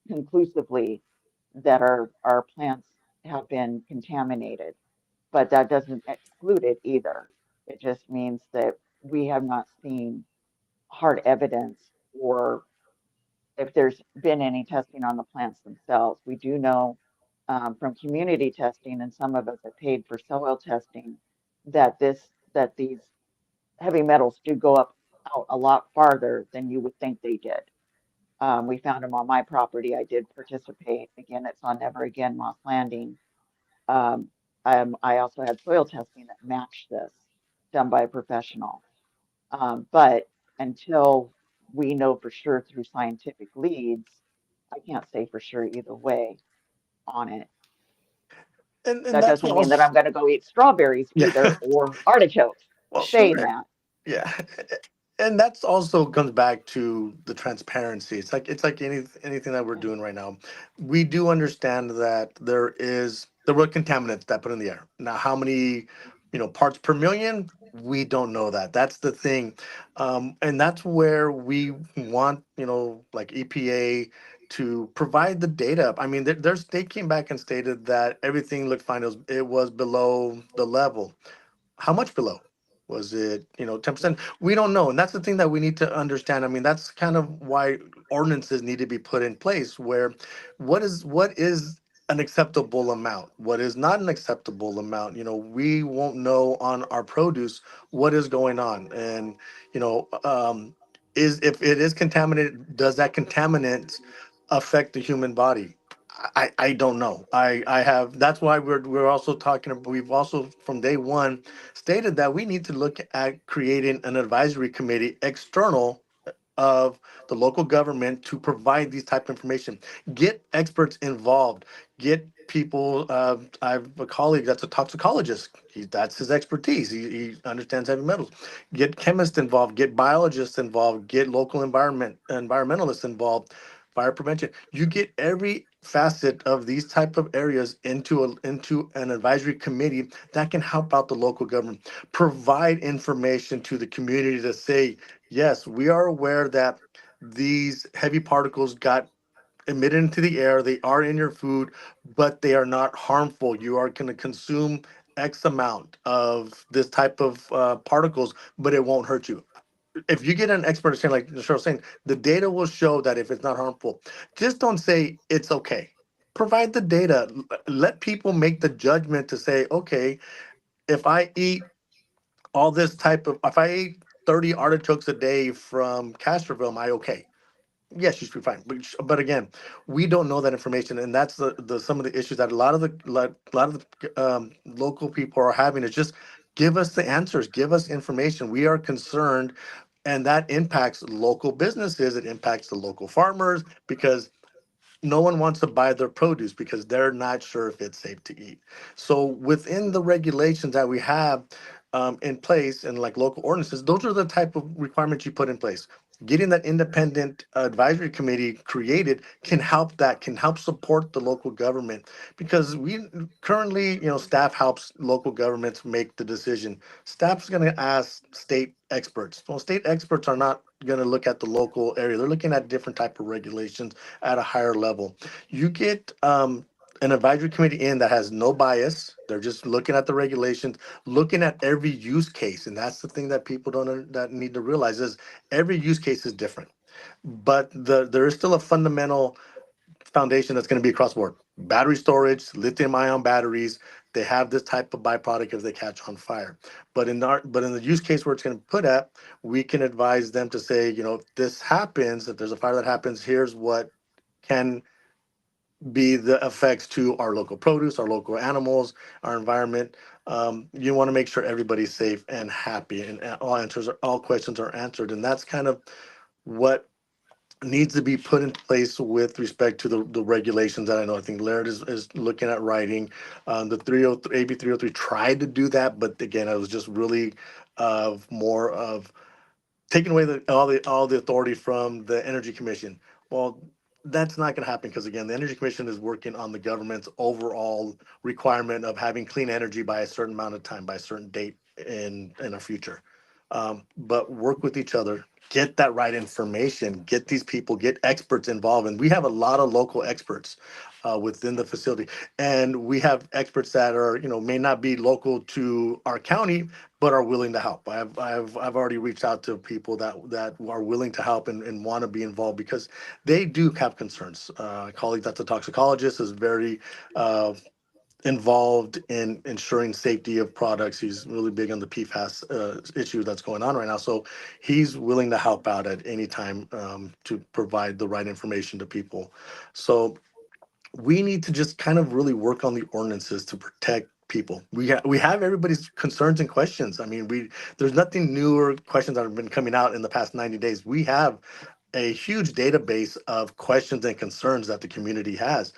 conclusively that our plants have been contaminated. But that doesn't exclude it either. It just means that we have not seen hard evidence or if there's been any testing on the plants themselves. We do know from community testing, and some of us have paid for soil testing, that these heavy metals do go out a lot farther than you would think they did. We found them on my property. I did participate. Again, it's on Never Again Moss Landing. Um, I also had soil testing that matched this, done by a professional. But until we know for sure through scientific leads, I can't say for sure either way on it. And That that's doesn't mean that also, I'm going to go eat strawberries yeah. either or artichokes. Well, Saying right. that. Yeah. And that's also comes back to the transparency. It's like anything that we're doing right now. We do understand that there were contaminants that put in the air. Now, how many, parts per million? We don't know that. That's the thing, and that's where we want, like EPA to provide the data. I mean, they came back and stated that everything looked fine. It was below the level. How much below? Was it, 10%? We don't know. And that's the thing that we need to understand. I mean, that's kind of why ordinances need to be put in place where what is an acceptable amount? What is not an acceptable amount? We won't know on our produce what is going on. And, is if it is contaminated, does that contaminant affect the human body? I don't know. I have that's why we're also talking about we've also from day one stated that we need to look at creating an advisory committee external of the local government to provide these type of information. Get experts involved. Get people. I have a colleague that's a toxicologist. That's his expertise. He understands heavy metals. Get chemists involved. Get biologists involved. Get local environmentalists involved. Fire prevention. You get every facet of these type of areas into an advisory committee that can help out the local government. Provide information to the community to say, yes, we are aware that these heavy particles got emitted into the air. They are in your food, but they are not harmful. You are going to consume X amount of this type of particles, but it won't hurt you. If you get an expert saying, like Cheryl's saying, the data will show that if it's not harmful, just don't say it's okay. Provide the data. Let people make the judgment to say, okay, if I eat if I ate 30 artichokes a day from Castroville, am I okay? Yes, you should be fine. But again, we don't know that information, and that's the some of the issues that a lot of the local people are having is just give us the answers, give us information. We are concerned, and that impacts local businesses. It impacts the local farmers because no one wants to buy their produce because they're not sure if it's safe to eat. So within the regulations that we have in place and like local ordinances, those are the type of requirements you put in place. Getting that independent advisory committee created can help support the local government because we currently, staff helps local governments make the decision. Staff's going to ask state experts. Well, state experts are not going to look at the local area. They're looking at different type of regulations at a higher level. You get an advisory committee in that has no bias. They're just looking at the regulations, looking at every use case, and that's the thing that people that need to realize is every use case is different. But there is still a fundamental foundation that's going to be across the board. Battery storage, lithium ion batteries, they have this type of byproduct if they catch on fire. But in the use case where it's going to put at, we can advise them to say, if this happens, if there's a fire that happens, here's what can be the effects to our local produce, our local animals, our environment. You want to make sure everybody's safe and happy, and all questions are answered. And that's kind of what needs to be put in place with respect to the regulations that I think Laird is looking at writing. The 303, AB 303 tried to do that, but again, it was just really more of taking away all the authority from the Energy Commission. Well, that's not going to happen because again, the Energy Commission is working on the government's overall requirement of having clean energy by a certain amount of time, by a certain date in our future. But work with each other, get that right information, get these people, get experts involved, and we have a lot of local experts within the facility, and we have experts that are may not be local to our county but are willing to help. I've already reached out to people that are willing to help and want to be involved because they do have concerns. A colleague that's a toxicologist is very involved in ensuring safety of products. He's really big on the PFAS issue that's going on right now. So he's willing to help out at any time to provide the right information to people. So we need to just kind of really work on the ordinances to protect people. We have everybody's concerns and questions. I mean, there's nothing new or questions that have been coming out in the past 90 days. We have a huge database of questions and concerns that the community has.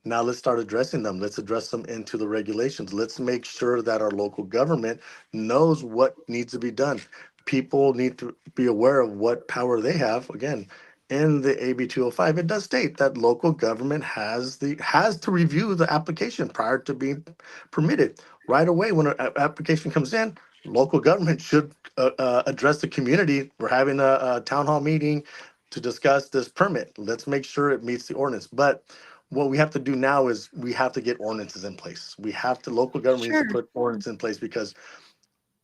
Now let's start addressing them. Let's address them into the regulations. Let's make sure that our local government knows what needs to be done. People need to be aware of what power they have. Again, in the AB 205, it does state that local government has to review the application prior to being permitted. Right away, when an application comes in, local government should address the community. We're having a town hall meeting to discuss this permit. Let's make sure it meets the ordinance. But what we have to do now is we have to get ordinances in place. Local government needs to put ordinance in place because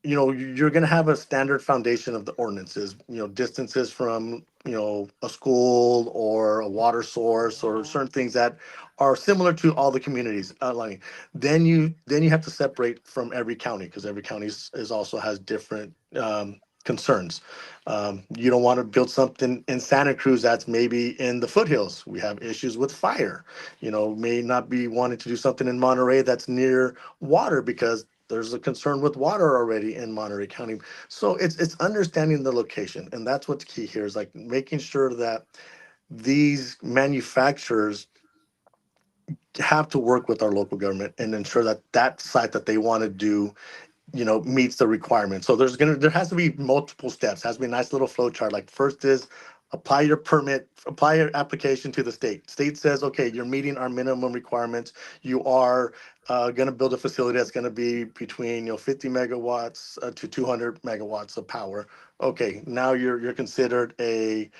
you're going to have a standard foundation of the ordinances, distances from, a school or a water source or certain things that are similar to all the communities outlining. Then you have to separate from every county because every county is also has different concerns. You don't want to build something in Santa Cruz that's maybe in the foothills. We have issues with fire. May not be wanting to do something in Monterey that's near water because there's a concern with water already in Monterey County. So it's understanding the location. And that's what's key here is like making sure that these manufacturers have to work with our local government and ensure that that site that they want to do meets the requirements. So there has to be multiple steps. Has to be a nice little flow chart. Like first is apply your permit, apply your application to the state. State says, okay, you're meeting our minimum requirements. You are going to build a facility that's going to be between 50 megawatts to 200 megawatts of power. Okay, now you're considered a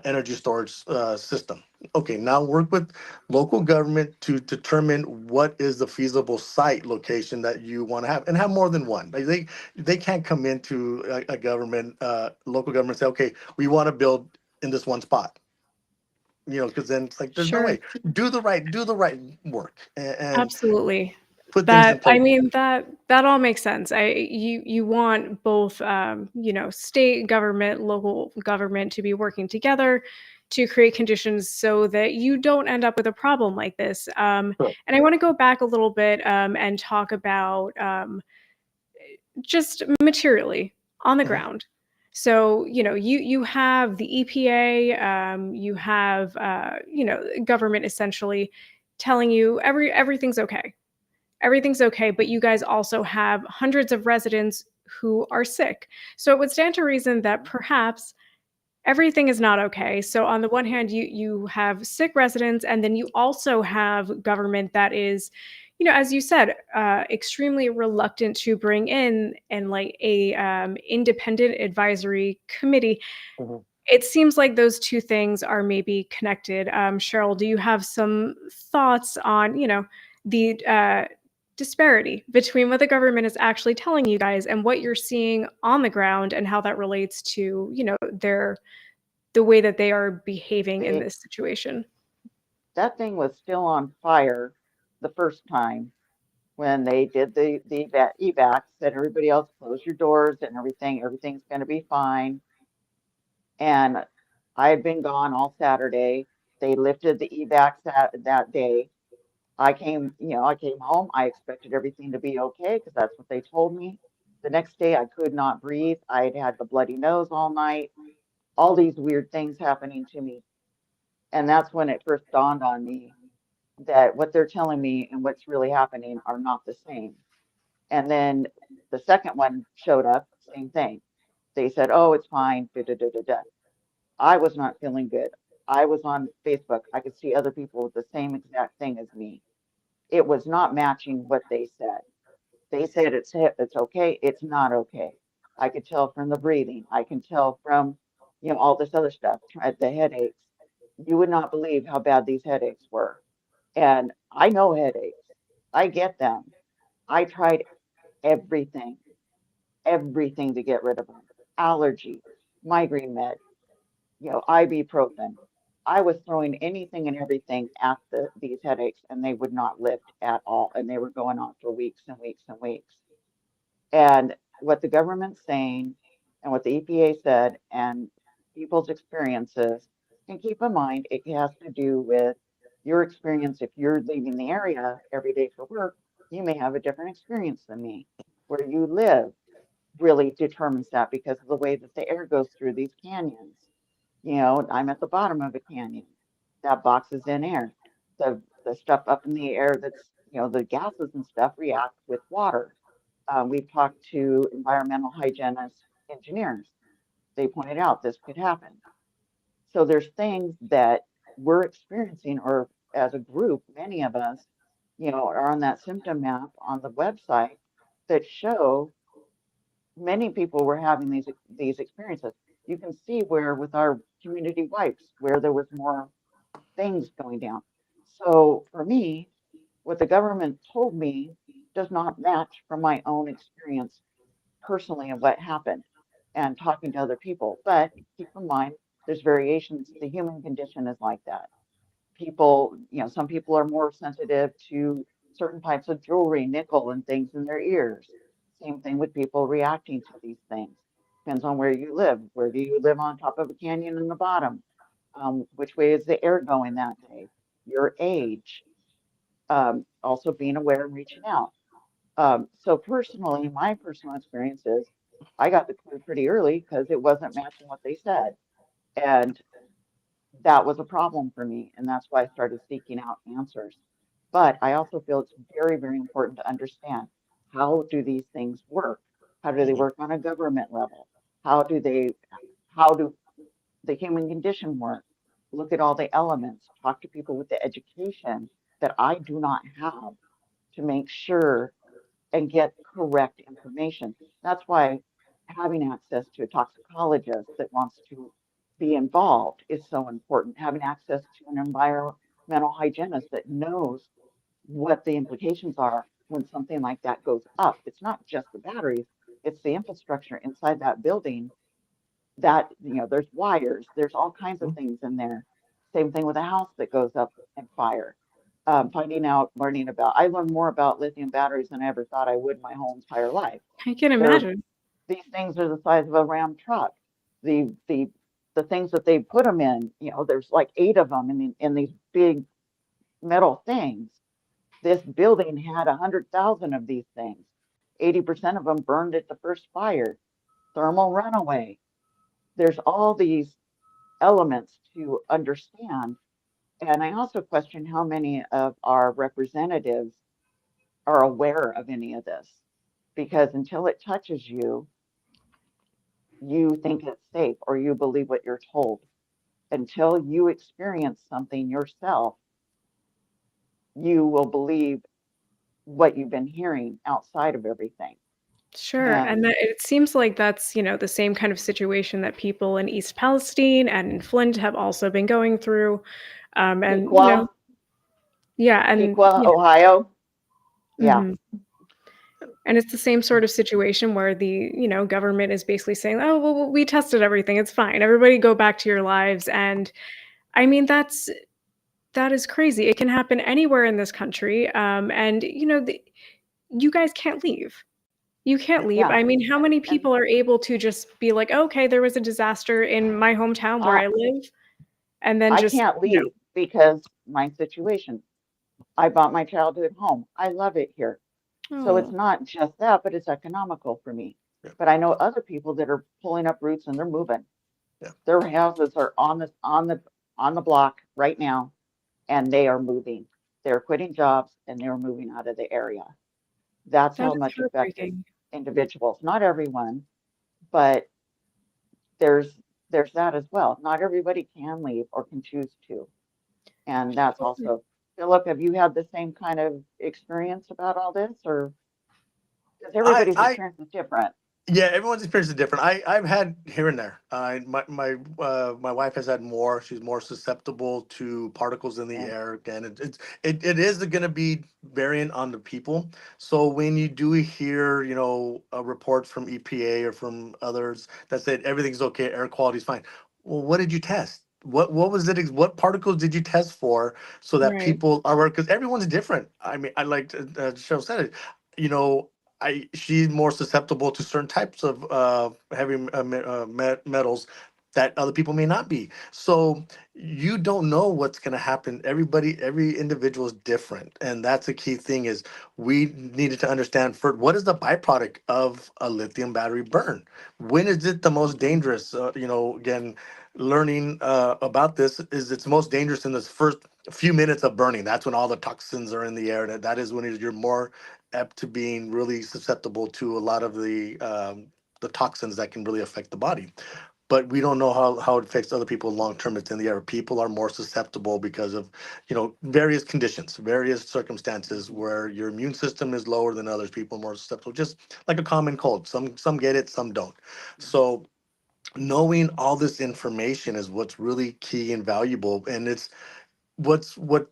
energy storage system. Okay, now work with local government to determine what is the feasible site location that you want to have, and have more than one. Like they can't come into a government, local government, and say, okay, we want to build in this one spot. Because then it's like there's no way. Do the right work and Absolutely. put things in That place. I mean that all makes sense. You want both state government, local government to be working together to create conditions so that you don't end up with a problem like this. And I want to go back a little bit and talk about just materially on the ground. So, you have the EPA, you have, government essentially telling you everything's okay. Everything's okay, but you guys also have hundreds of residents who are sick. So it would stand to reason that perhaps everything is not okay. So on the one hand, you have sick residents, and then you also have government that is, as you said, extremely reluctant to bring in and like a independent advisory committee. it seems like those two things are maybe connected. Cheryl, do you have some thoughts on, the disparity between what the government is actually telling you guys and what you're seeing on the ground, and how that relates to, the way that they are behaving in this situation? That thing was still on fire the first time when they did the evac, said everybody else close your doors and everything's going to be fine. And I had been gone all Saturday. They lifted the evacs that day. I came home. I expected everything to be okay because that's what they told me. The next day, I could not breathe. I had had the bloody nose all night, all these weird things happening to me. And that's when it first dawned on me that what they're telling me and what's really happening are not the same. And then the second one showed up, same thing. They said, oh, it's fine. Da, da, da, da, da. I was not feeling good. I was on Facebook. I could see other people with the same exact thing as me. It was not matching what they said. They said it's okay. It's not okay. I could tell from the breathing. I can tell from, all this other stuff, the headaches. You would not believe how bad these headaches were. And I know headaches. I get them. I tried everything, everything to get rid of them. Allergy, migraine med, ibuprofen. I was throwing anything and everything at these headaches, and they would not lift at all. And they were going on for weeks and weeks and weeks. And what the government's saying and what the EPA said and people's experiences, and keep in mind, it has to do with your experience. If you're leaving the area every day for work, you may have a different experience than me. Where you live really determines that because of the way that the air goes through these canyons. I'm at the bottom of a canyon. That box is in air. The stuff up in the air that's, the gases and stuff react with water. We've talked to environmental hygienists, engineers. They pointed out this could happen. So there's things that we're experiencing, or as a group, many of us, are on that symptom map on the website that show many people were having these experiences. You can see where with our community wipes, where there was more things going down. So for me, what the government told me does not match from my own experience personally of what happened and talking to other people. But keep in mind, there's variations. The human condition is like that. People, some people are more sensitive to certain types of jewelry, nickel and things in their ears. Same thing with people reacting to these things. Depends on where you live. Where do you live, on top of a canyon in the bottom? Which way is the air going that day? Your age. Also being aware and reaching out. So personally, my personal experience is I got the clue pretty early because it wasn't matching what they said. And that was a problem for me. And that's why I started seeking out answers. But I also feel it's very, very important to understand, how do these things work? How do they work on a government level? How do the human condition work? Look at all the elements, talk to people with the education that I do not have to make sure and get correct information. That's why having access to a toxicologist that wants to be involved is so important. Having access to an environmental hygienist that knows what the implications are when something like that goes up. It's not just the batteries, it's the infrastructure inside that building that, there's wires, there's all kinds of things in there. Same thing with a house that goes up in fire. I learned more about lithium batteries than I ever thought I would my whole entire life. I can imagine. These things are the size of a Ram truck. The things that they put them in, there's like 8 of them in these big metal things. This building had 100,000 of these things. 80% of them burned at the first fire. Thermal runaway. There's all these elements to understand. And I also question how many of our representatives are aware of any of this. Because until it touches you, you think it's safe or you believe what you're told. Until you experience something yourself, you will believe what you've been hearing outside of everything. Sure. And And it seems like that's, the same kind of situation that people in East Palestine and in Flint have also been going through. And, Piqua, yeah, and, Piqua, Ohio. Yeah, mhm. And it's the same sort of situation where the, government is basically saying, "Oh, well, we tested everything. It's fine. Everybody go back to your lives." And I mean, that is crazy. It can happen anywhere in this country. And you guys can't leave. You can't leave. yeah. I mean, how many And people are able to just be like, "Okay, there was a disaster in my hometown where I I live," and then I just, can't leave because my situation. I bought my childhood home. I love it here. So it's oh, not just that, but it's economical for me. But I know other people that are pulling up roots and they're moving. Yeah. Their houses are on the block right now, and they are moving. They're quitting jobs and they're moving out of the area. That's that how is much affected heartbreaking. individuals. Not everyone, but there's that as well. Not everybody can leave or can choose to. And that's also, Philip, have you had the same kind of experience about all this, or because everybody's I experience is different? Yeah, everyone's experience is different. I've had here and there. My wife has had more. She's more susceptible to particles in the Yeah. air. Again, it is going to be variant on the people. So when you do hear, reports from EPA or from others that said everything's okay, air quality is fine. Well, what did you test? What was it? What particles did you test for so that Right. people are, because everyone's different. I mean, I like Cheryl said it. You know, she's more susceptible to certain types of heavy metals that other people may not be. So you don't know what's going to happen. Every individual is different, and that's a key thing. Is we needed to understand first what is the byproduct of a lithium battery burn. When is it the most dangerous? Again, learning about this is it's most dangerous in the first few minutes of burning. That's when all the toxins are in the air. That is when you're more apt to being really susceptible to a lot of the toxins that can really affect the body. But we don't know how it affects other people long term. It's in the air. People are more susceptible because of, various conditions, various circumstances where your immune system is lower than others. People are more susceptible, just like a common cold. Some get it, some don't. So knowing all this information is what's really key and valuable. And it's what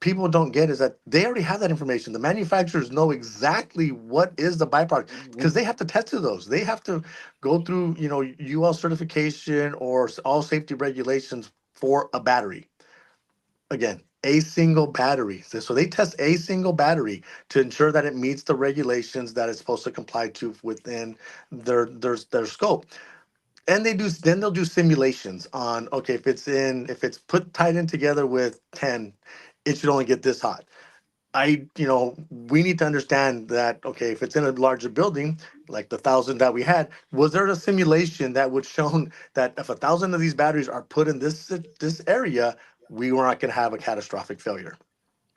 people don't get is that they already have that information. The manufacturers know exactly what is the byproduct because they have to test to those. They have to go through, UL certification or all safety regulations for a battery. Again, a single battery. So they test a single battery to ensure that it meets the regulations that it's supposed to comply to within their scope. And they'll do simulations on, okay, if it's put tied in together with 10, it should only get this hot. We need to understand that, okay, if it's in a larger building, like the 1,000 that we had, was there a simulation that would shown that if 1,000 of these batteries are put in this area, we were not going to have a catastrophic failure?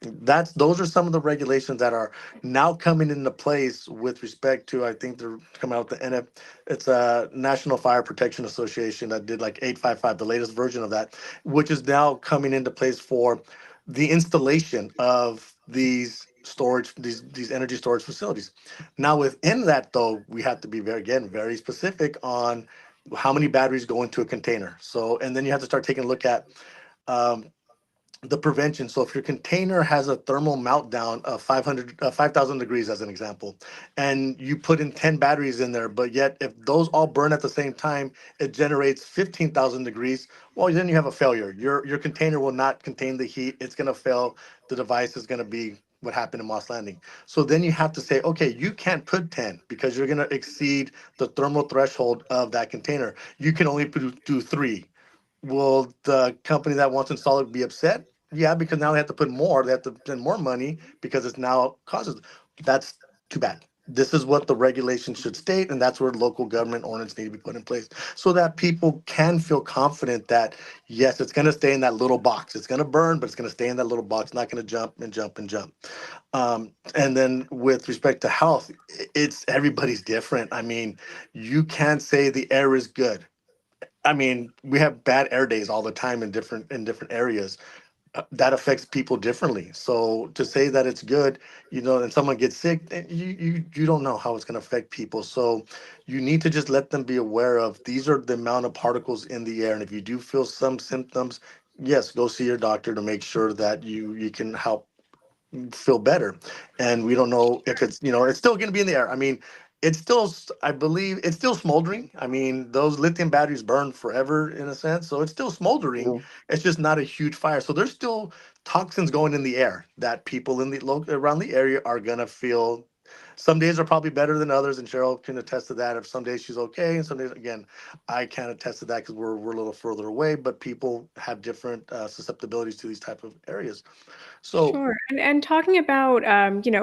Those are some of the regulations that are now coming into place with respect to, I think they're coming out with the NF, it's a National Fire Protection Association that did like 855, the latest version of that, which is now coming into place for the installation of these energy storage facilities. Now within that though, we have to be very specific on how many batteries go into a container. So, and then you have to start taking a look at um, the prevention. So if your container has a thermal meltdown of 5,000 degrees, as an example, and you put in 10 batteries in there, but yet if those all burn at the same time, it generates 15,000 degrees. Well, then you have a failure. Your container will not contain the heat. It's going to fail. The device is going to be what happened in Moss Landing. So then you have to say, okay, you can't put 10 because you're going to exceed the thermal threshold of that container. You can only do 3. Will the company that wants to install it be upset? Yeah, because now they have to put more. They have to spend more money because it's now causes. That's too bad. This is what the regulation should state, and that's where local government ordinance need to be put in place so that people can feel confident that yes, it's going to stay in that little box. It's going to burn, but it's going to stay in that little box. It's not going to jump and jump and jump. And then with respect to health, it's everybody's different. I mean, you can't say the air is good. I mean, we have bad air days all the time in different areas. that affects people differently. So to say that it's good, and someone gets sick, you don't know how it's going to affect people. So you need to just let them be aware of these are the amount of particles in the air, and if you do feel some symptoms, yes, go see your doctor to make sure that you can help feel better. And we don't know if it's still going to be in the air. I mean, it's still, I believe it's still smoldering. I mean, those lithium batteries burn forever in a sense. So it's still smoldering. True. It's just not a huge fire. So there's still toxins going in the air that people in the local around the area are going to feel. Some days are probably better than others, and Cheryl can attest to that. If some days she's okay, and some days, again, I can't attest to that because we're a little further away. But people have different susceptibilities to these type of areas. So Sure. And talking about,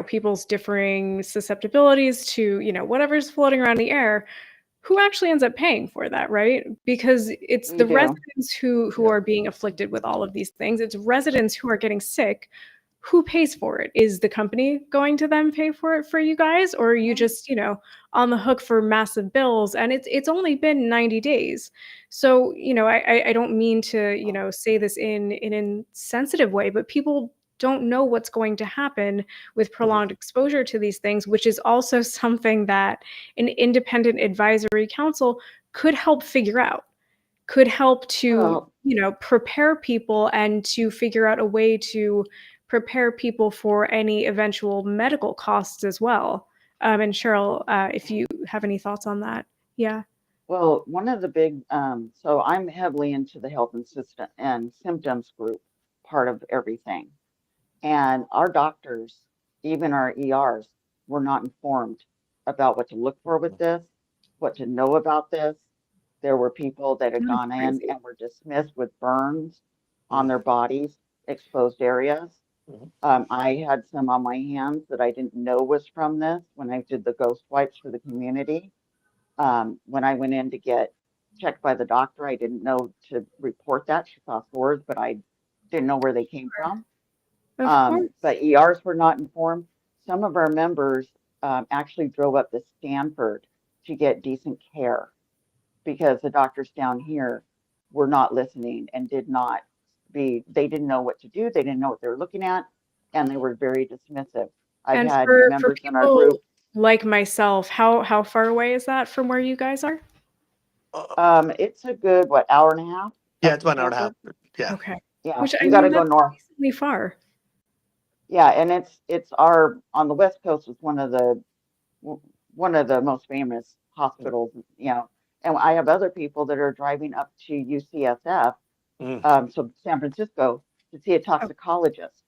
people's differing susceptibilities to, whatever's floating around the air, who actually ends up paying for that, right? Because it's We the do. residents who yeah. are being afflicted with all of these things. It's residents who are getting sick. Who pays for it? Is the company going to then pay for it for you guys, or are you just, on the hook for massive bills? And it's only been 90 days. So, I don't mean to, say this in an insensitive way, but people don't know what's going to happen with Mhm. prolonged exposure to these things, which is also something that an independent advisory council could help figure out, could help to, Well, prepare people and to figure out a way to prepare people for any eventual medical costs as well. And Cheryl, if you have any thoughts on that. Yeah. well, one of the big, so I'm heavily into the health and system and symptoms group part of everything. And our doctors, even our ERs, were not informed about what to look for with this, what to know about this. There were people that had That's gone in crazy. and were dismissed with burns on Mhm. their bodies, exposed areas. Mhm. I had some on my hands that I didn't know was from this when I did the ghost wipes for the community. When I went in to get checked by the doctor, I didn't know to report that. She saw sores, but I didn't know where they came from. Of course. But ERs were not informed. Some of our members actually drove up to Stanford to get decent care because the doctors down here were not listening and they didn't know what to do. They didn't know what they were looking at, and they were very dismissive. I've And had for members in our people group. like myself, how far away is that from where you guys are? Uh, It's a good, what, hour and a half yeah, up it's to about an hour and a half. Stanford? Yeah. Okay. Yeah, Which, I you got mean, to go that's north. decently far. Yeah, and it's our on the West Coast is one of the most famous hospitals, and I have other people that are driving up to UCSF, Mm. so San Francisco, to see a Oh, toxicologist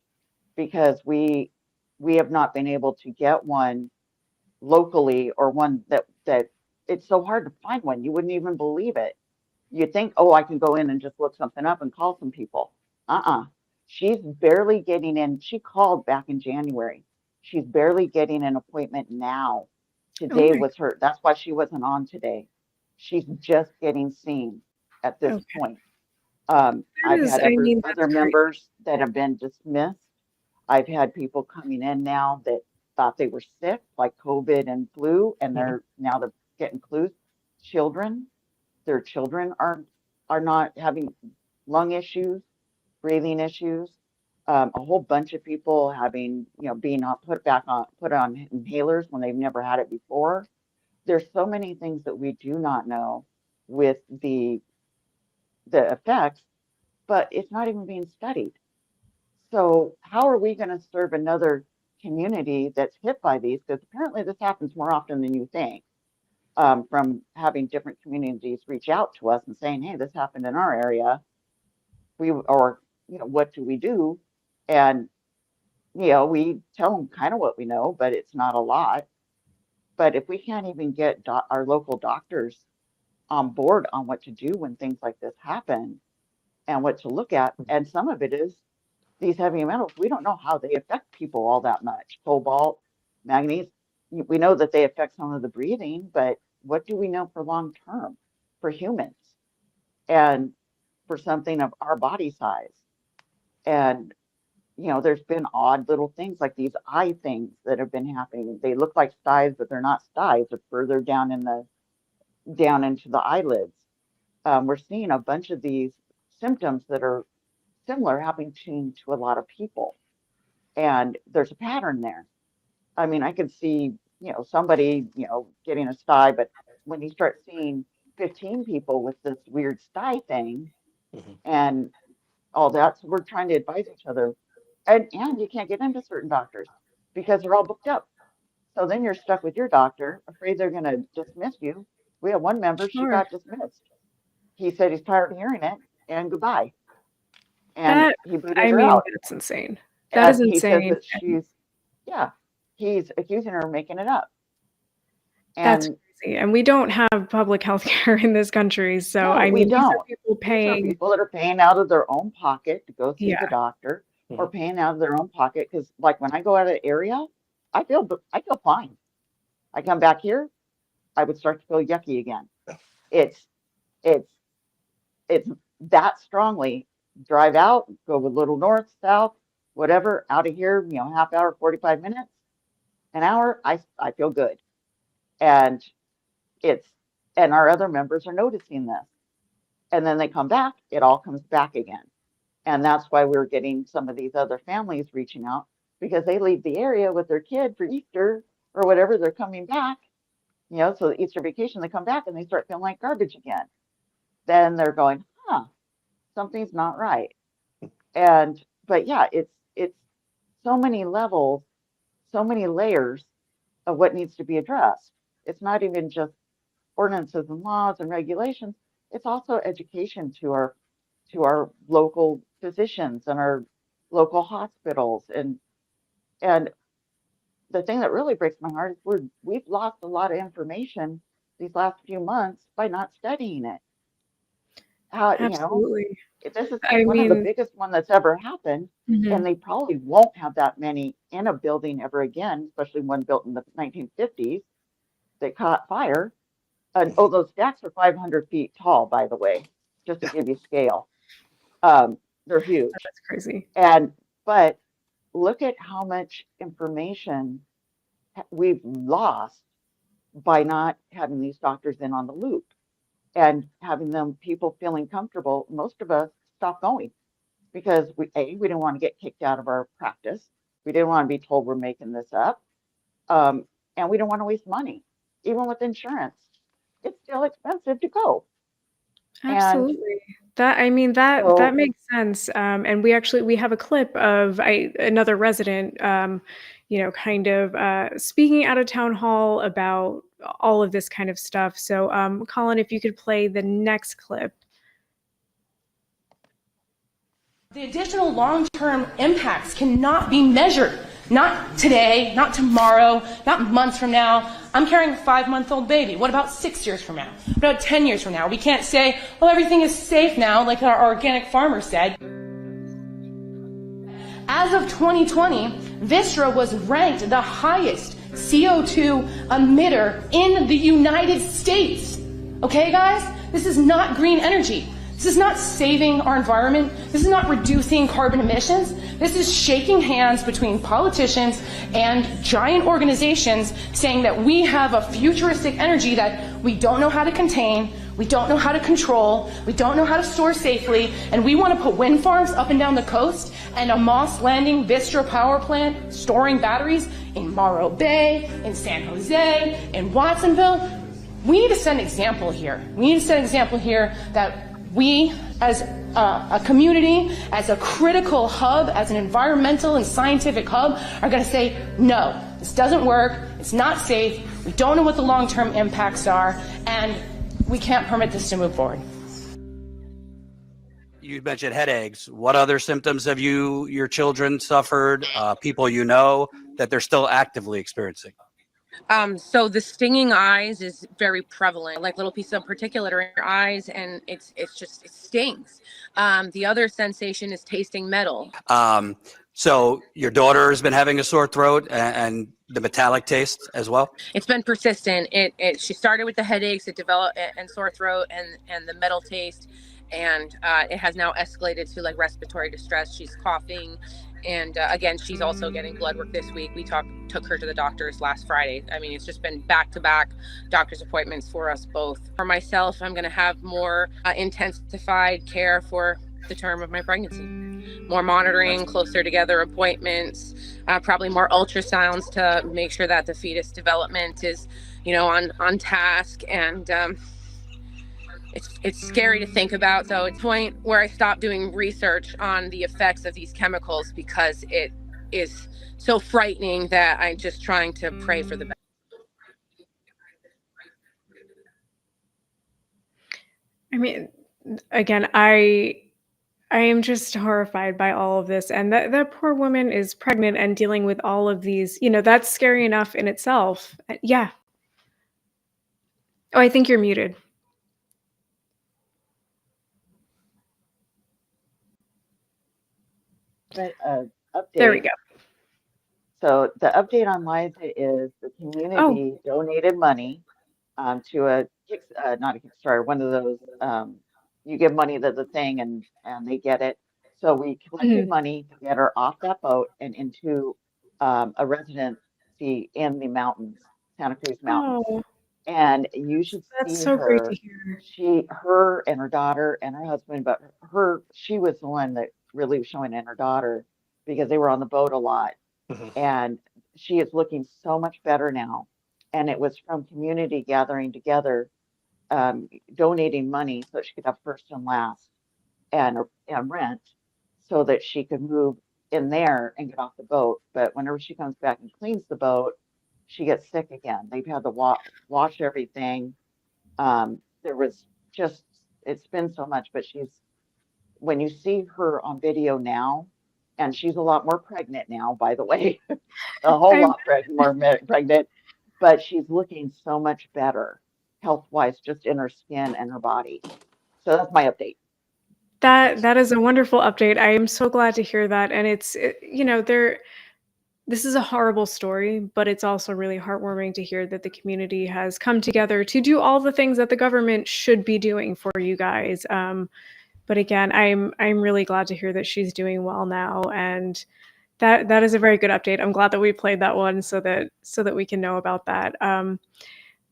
because we have not been able to get one locally or one that it's so hard to find one. You wouldn't even believe it. You think, oh, I can go in and just look something up and call some people. Uh-uh. She's barely getting in. She called back in January. She's barely getting an appointment now. oh Today my, was her, that's why she wasn't on today. She's just getting seen at this okay. point. That I've is, had I mean, other that's crazy. members that have been dismissed. I've had people coming in now that thought they were sick, like COVID and flu, and Mhm. they're getting clues. Children, their children are not having lung issues, breathing issues. A whole bunch of people having, being put on inhalers when they've never had it before. There's so many things that we do not know with the effects, but it's not even being studied. So how are we going to serve another community that's hit by these? Because apparently this happens more often than you think. From having different communities reach out to us and saying, "Hey, this happened in our area. What do we do?" And we tell them kind of what we know, but it's not a lot. But if we can't even get our local doctors on board on what to do when things like this happen and what to look at, and some of it is these heavy metals, we don't know how they affect people all that much. Cobalt, manganese, we know that they affect some of the breathing, but what do we know for long term for humans and for something of our body size? And there's been odd little things like these eye things that have been happening. They look like styes, but they're not styes. They're further down into the eyelids. We're seeing a bunch of these symptoms that are similar happening to a lot of people. And there's a pattern there. I mean, I could see, somebody, getting a sty, but when you start seeing 15 people with this weird sty thing and all that, so we're trying to advise each other. And you can't get into certain doctors because they're all booked up. So then you're stuck with your doctor, afraid they're going to dismiss you. We have one member, she Sure. got dismissed. He said he's tired of hearing it and goodbye. And he booted her out. That's insane. That is And he says insane. that he's accusing her of making it up. That's And crazy. And we don't have public health care in this country. So, no, I we mean, these are don't. people These are paying. people that are paying out of their own pocket to go see Yeah. the doctor, or paying out of their own pocket. Because, like, when I go out of the area, I feel fine. I come back here, I would start to feel yucky again. It's that strongly. Drive out, go a little north, south, whatever, out of here, half hour, 45 minutes, an hour, I feel good. And and our other members are noticing this. And then they come back, it all comes back again. And that's why we're getting some of these other families reaching out, because they leave the area with their kid for Easter or whatever, they're coming back, so the Easter vacation, they come back and they start feeling like garbage again. Then they're going, something's not right. But yeah, it's so many levels, so many layers of what needs to be addressed. It's not even just ordinances and laws and regulations. It's also education to our local physicians and our local hospitals. And the thing that really breaks my heart is we've lost a lot of information these last few months by not studying it. Absolutely. This is one of the biggest one that's ever happened, and they probably won't have that many in a building ever again, especially one built in the 1950s that caught fire. And those stacks are 500 feet tall, by the way, just to give you scale. They're huge. That's crazy. But look at how much information we've lost by not having these doctors in on the loop. And having people feeling comfortable. Most of us stopped going because we didn't want to get kicked out of our practice. We didn't want to be told we're making this up. And we don't want to waste money. Even with insurance, it's still expensive to go. Absolutely. That makes sense. And we have a clip of another resident, kind of speaking at a town hall about all of this kind of stuff. So, Colin, if you could play the next clip. The additional long-term impacts cannot be measured. Not today, not tomorrow, not months from now. I'm carrying a 5-month-old baby. What about 6 years from now? What about 10 years from now? We can't say, well, everything is safe now, like our organic farmer said. As of 2020, Vistra was ranked the highest CO2 emitter in the United States. Okay, guys? This is not green energy. This is not saving our environment. This is not reducing carbon emissions. This is shaking hands between politicians and giant organizations saying that we have a futuristic energy that we don't know how to contain, we don't know how to control, we don't know how to store safely, and we want to put wind farms up and down the coast and a Moss Landing Vistra power plant storing batteries in Morro Bay, in San Jose, in Watsonville. We need to set an example here. We need to set an example here that we, as a community, as a critical hub, as an environmental and scientific hub, are going to say, no, this doesn't work, it's not safe, we don't know what the long-term impacts are, and we can't permit this to move forward. You mentioned headaches. What other symptoms have your children suffered, people you know, that they're still actively experiencing? So the stinging eyes is very prevalent, like little pieces of particulate are in your eyes, and it stings. The other sensation is tasting metal. So your daughter has been having a sore throat and the metallic taste as well? It's been persistent. She started with the headaches, it developed and sore throat and the metal taste, and it has now escalated to like respiratory distress. She's coughing. And again, she's also getting blood work this week. We took her to the doctors last Friday. I mean, it's just been back-to-back doctor's appointments for us both. For myself, I'm going to have more intensified care for the term of my pregnancy. more monitoring, closer together appointments, probably more ultrasounds to make sure that the fetus development is, on task. And it's scary to think about. So it's a point where I stopped doing research on the effects of these chemicals because it is so frightening that I'm just trying to pray for the best. I mean, again, I am just horrified by all of this, and that poor woman is pregnant and dealing with all of these. That's scary enough in itself. Yeah. Oh, I think you're muted. But update. There we go. So the update on Liza is the community donated money to not a Kickstarter, one of those, you give money to the thing and they get it. So we collected money to get her off that boat and into a residency in the mountains, Santa Cruz Mountains. Oh, And you should that's see so great her. to hear. Her and her daughter and her husband, but she was the one that really was showing in her daughter because they were on the boat a lot. And she is looking so much better now. And it was from community gathering together, donating money so she could have first and last and rent so that she could move in there and get off the boat. But whenever she comes back and cleans the boat, she gets sick again. They've had to wash everything. There was just, it's been so much, but when you see her on video now, and she's a lot more pregnant now, by the way, a whole lot more pregnant, but she's looking so much better health-wise, just in her skin and her body. So that's my update. That is a wonderful update. I am so glad to hear that. And this is a horrible story, but it's also really heartwarming to hear that the community has come together to do all the things that the government should be doing for you guys. But again, I'm really glad to hear that she's doing well now, and that is a very good update. I'm glad that we played that one so that we can know about that.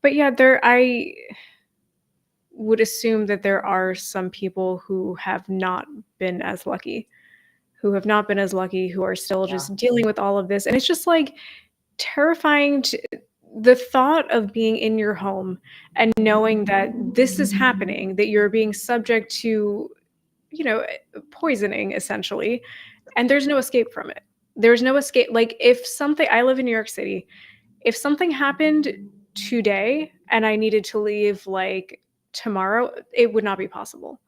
But yeah, I would assume that there are some people who have not been as lucky, who are still just dealing with all of this, and it's just like terrifying the thought of being in your home and knowing that this is happening, that you're being subject to poisoning essentially, and there's no escape from it. There's no escape. Like I live in New York City. If something happened today and I needed to leave like tomorrow, it would not be possible.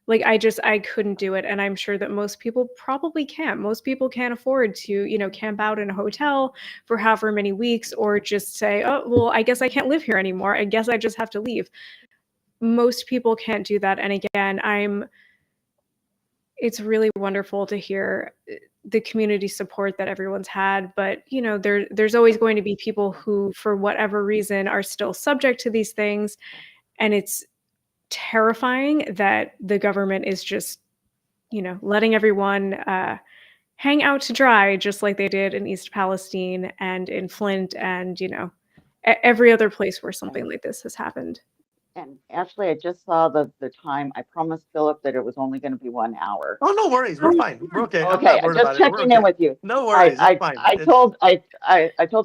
Like I couldn't do it. And I'm sure that most people probably can't. Most people can't afford to, camp out in a hotel for however many weeks or just say, oh, well, I guess I can't live here anymore. I guess I just have to leave. Most people can't do that. And again, it's really wonderful to hear the community support that everyone's had, but there's always going to be people who, for whatever reason, are still subject to these things, and it's terrifying that the government is just, letting everyone hang out to dry, just like they did in East Palestine and in Flint, and every other place where something like this has happened. And Ashley, I just saw the time. I promised Philip that it was only going to be 1 hour. Oh, no worries. We're fine. We're okay. Okay, I'm just checking in with you. No worries. It's fine. I told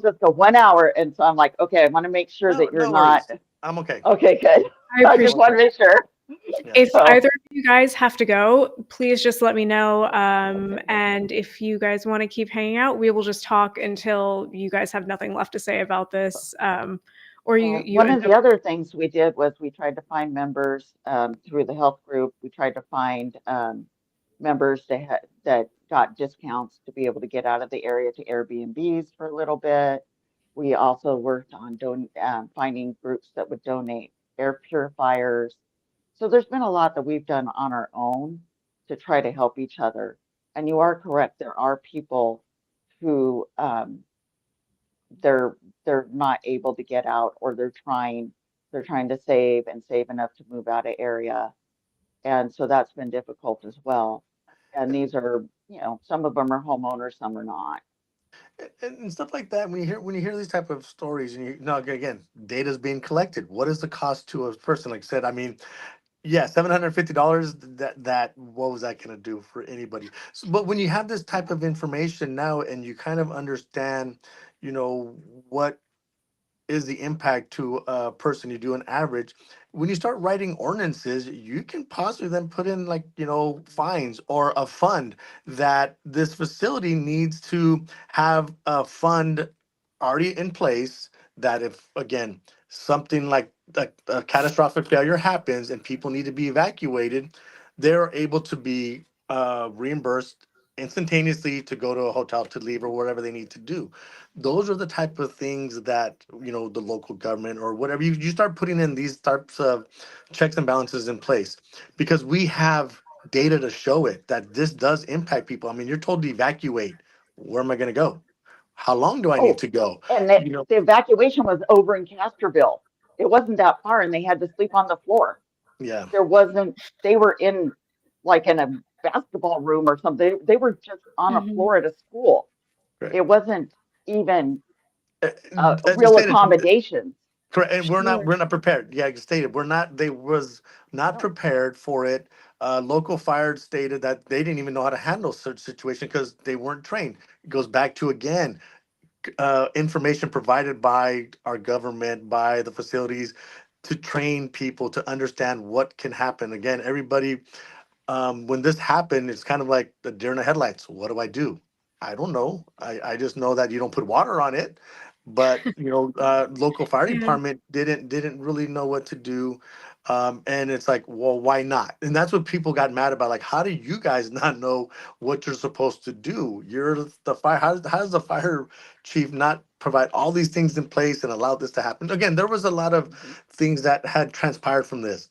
Jessica 1 hour, and so I'm like, okay, I want to make sure that you're not. I'm okay. Okay, good. I just want to make sure. If either of you guys have to go, please just let me know. And if you guys want to keep hanging out, we will just talk until you guys have nothing left to say about this. Or you one of the other things we did was we tried to find members through the health group. We tried to find members that got discounts to be able to get out of the area to Airbnbs for a little bit. We also worked on finding groups that would donate air purifiers. So there's been a lot that we've done on our own to try to help each other. And you are correct. There are people who they're not able to get out, or they're trying to save enough to move out of area. And so that's been difficult as well. And these are, some of them are homeowners, some are not. And stuff like that. When you hear these type of stories, and again, data is being collected. What is the cost to a person? Like I said, I mean, Yeah, $750. That what was that going to do for anybody? So, but when you have this type of information now, and you kind of understand, what is the impact to a person. You do an average. When you start writing ordinances, you can possibly then put in, like, fines or a fund that this facility needs to have a fund already in place, that if, again, something like a catastrophic failure happens and people need to be evacuated, they're able to be reimbursed instantaneously to go to a hotel, to leave, or whatever they need to do. Those are the type of things that, the local government or whatever, you start putting in these types of checks and balances in place, because we have data to show it, that this does impact people. I mean, you're told to evacuate. Where am I going to go? How long do I need Oh, to go? and the evacuation was over in Castroville. It wasn't that far, and they had to sleep on the floor. Yeah. There wasn't, they were in like in a basketball room or something. They were just on a Mhm. floor at a school. Right. It wasn't even a As I real stated, accommodations. correct, and we're not Sure. we're not prepared. Yeah, you stated we're not. They was not No. prepared for it. Local fire stated that they didn't even know how to handle such situation because they weren't trained. It goes back to, again, information provided by our government, by the facilities, to train people to understand what can happen. Again, everybody, when this happened, it's kind of like the deer in the headlights. What do I do? I don't know. I just know that you don't put water on it. But, local fire Yeah. department didn't really know what to do. And it's like, well, why not? And that's what people got mad about. Like, how do you guys not know what you're supposed to do? You're the fire. How does the fire chief not provide all these things in place and allow this to happen? Again, there was a lot of Mhm. things that had transpired from this.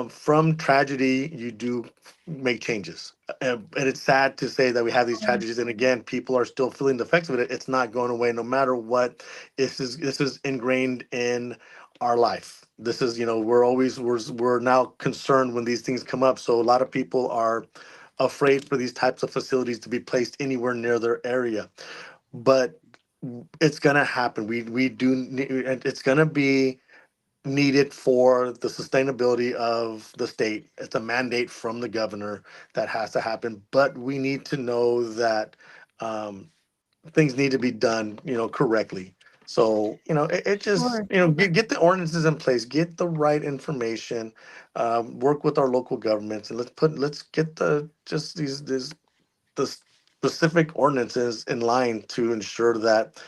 From tragedy, you do make changes. And it's sad to say that we have these tragedies. And again, people are still feeling the effects of it. It's not going away no matter what. This is ingrained in our life. This is, we're now concerned when these things come up. So a lot of people are afraid for these types of facilities to be placed anywhere near their area. But it's gonna happen. We do. It's gonna be needed for the sustainability of the state. It's a mandate from the governor that has to happen, but we need to know that um, things need to be done, correctly. So, it just, Sure. get the ordinances in place, get the right information, work with our local governments, and let's get the specific ordinances in line to ensure that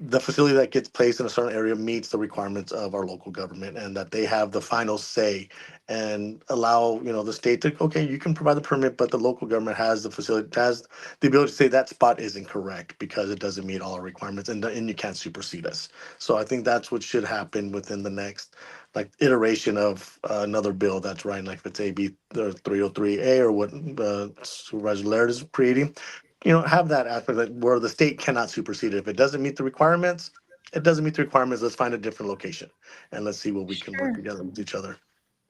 the facility that gets placed in a certain area meets the requirements of our local government, and that they have the final say, and allow, the state to, okay, you can provide the permit, but the local government has the ability to say that spot isn't correct because it doesn't meet all our requirements, and you can't supersede us. So I think that's what should happen within the next, like, iteration of another bill that's right, like if it's AB 303A or what Supervisor Laird is creating, have that aspect that where the state cannot supersede it. If it doesn't meet the requirements, it doesn't meet the requirements. Let's find a different location and let's see what we can work Sure. together with each other.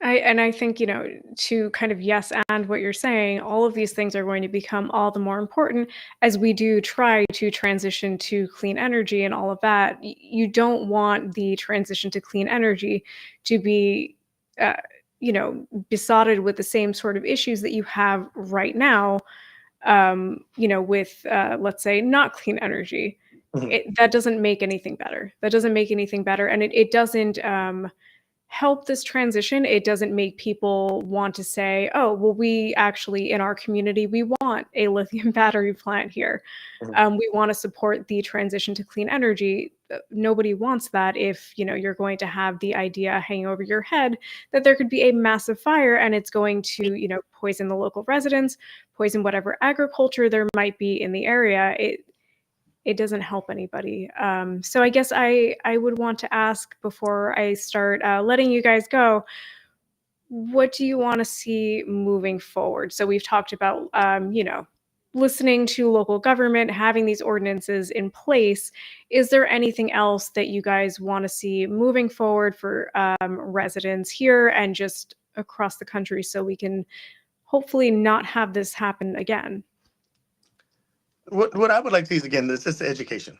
I think, to kind of yes and what you're saying, all of these things are going to become all the more important as we do try to transition to clean energy and all of that. You don't want the transition to clean energy to be, uh, besotted with the same sort of issues that you have right now, with, let's say, not clean energy. Mhm. That doesn't make anything better. That doesn't make anything better. And it doesn't, help this transition. It doesn't make people want to say, oh, well, we actually, in our community, we want a lithium battery plant here. Mhm. We want to support the transition to clean energy. Nobody wants that if, you're going to have the idea hanging over your head that there could be a massive fire and it's going to, poison the local residents, poison whatever agriculture there might be in the area. It doesn't help anybody. So I guess I would want to ask before I start letting you guys go, what do you want to see moving forward? So we've talked about, listening to local government, having these ordinances in place. Is there anything else that you guys want to see moving forward for residents here and just across the country so we can hopefully not have this happen again? What I would like to see is, again, this is education.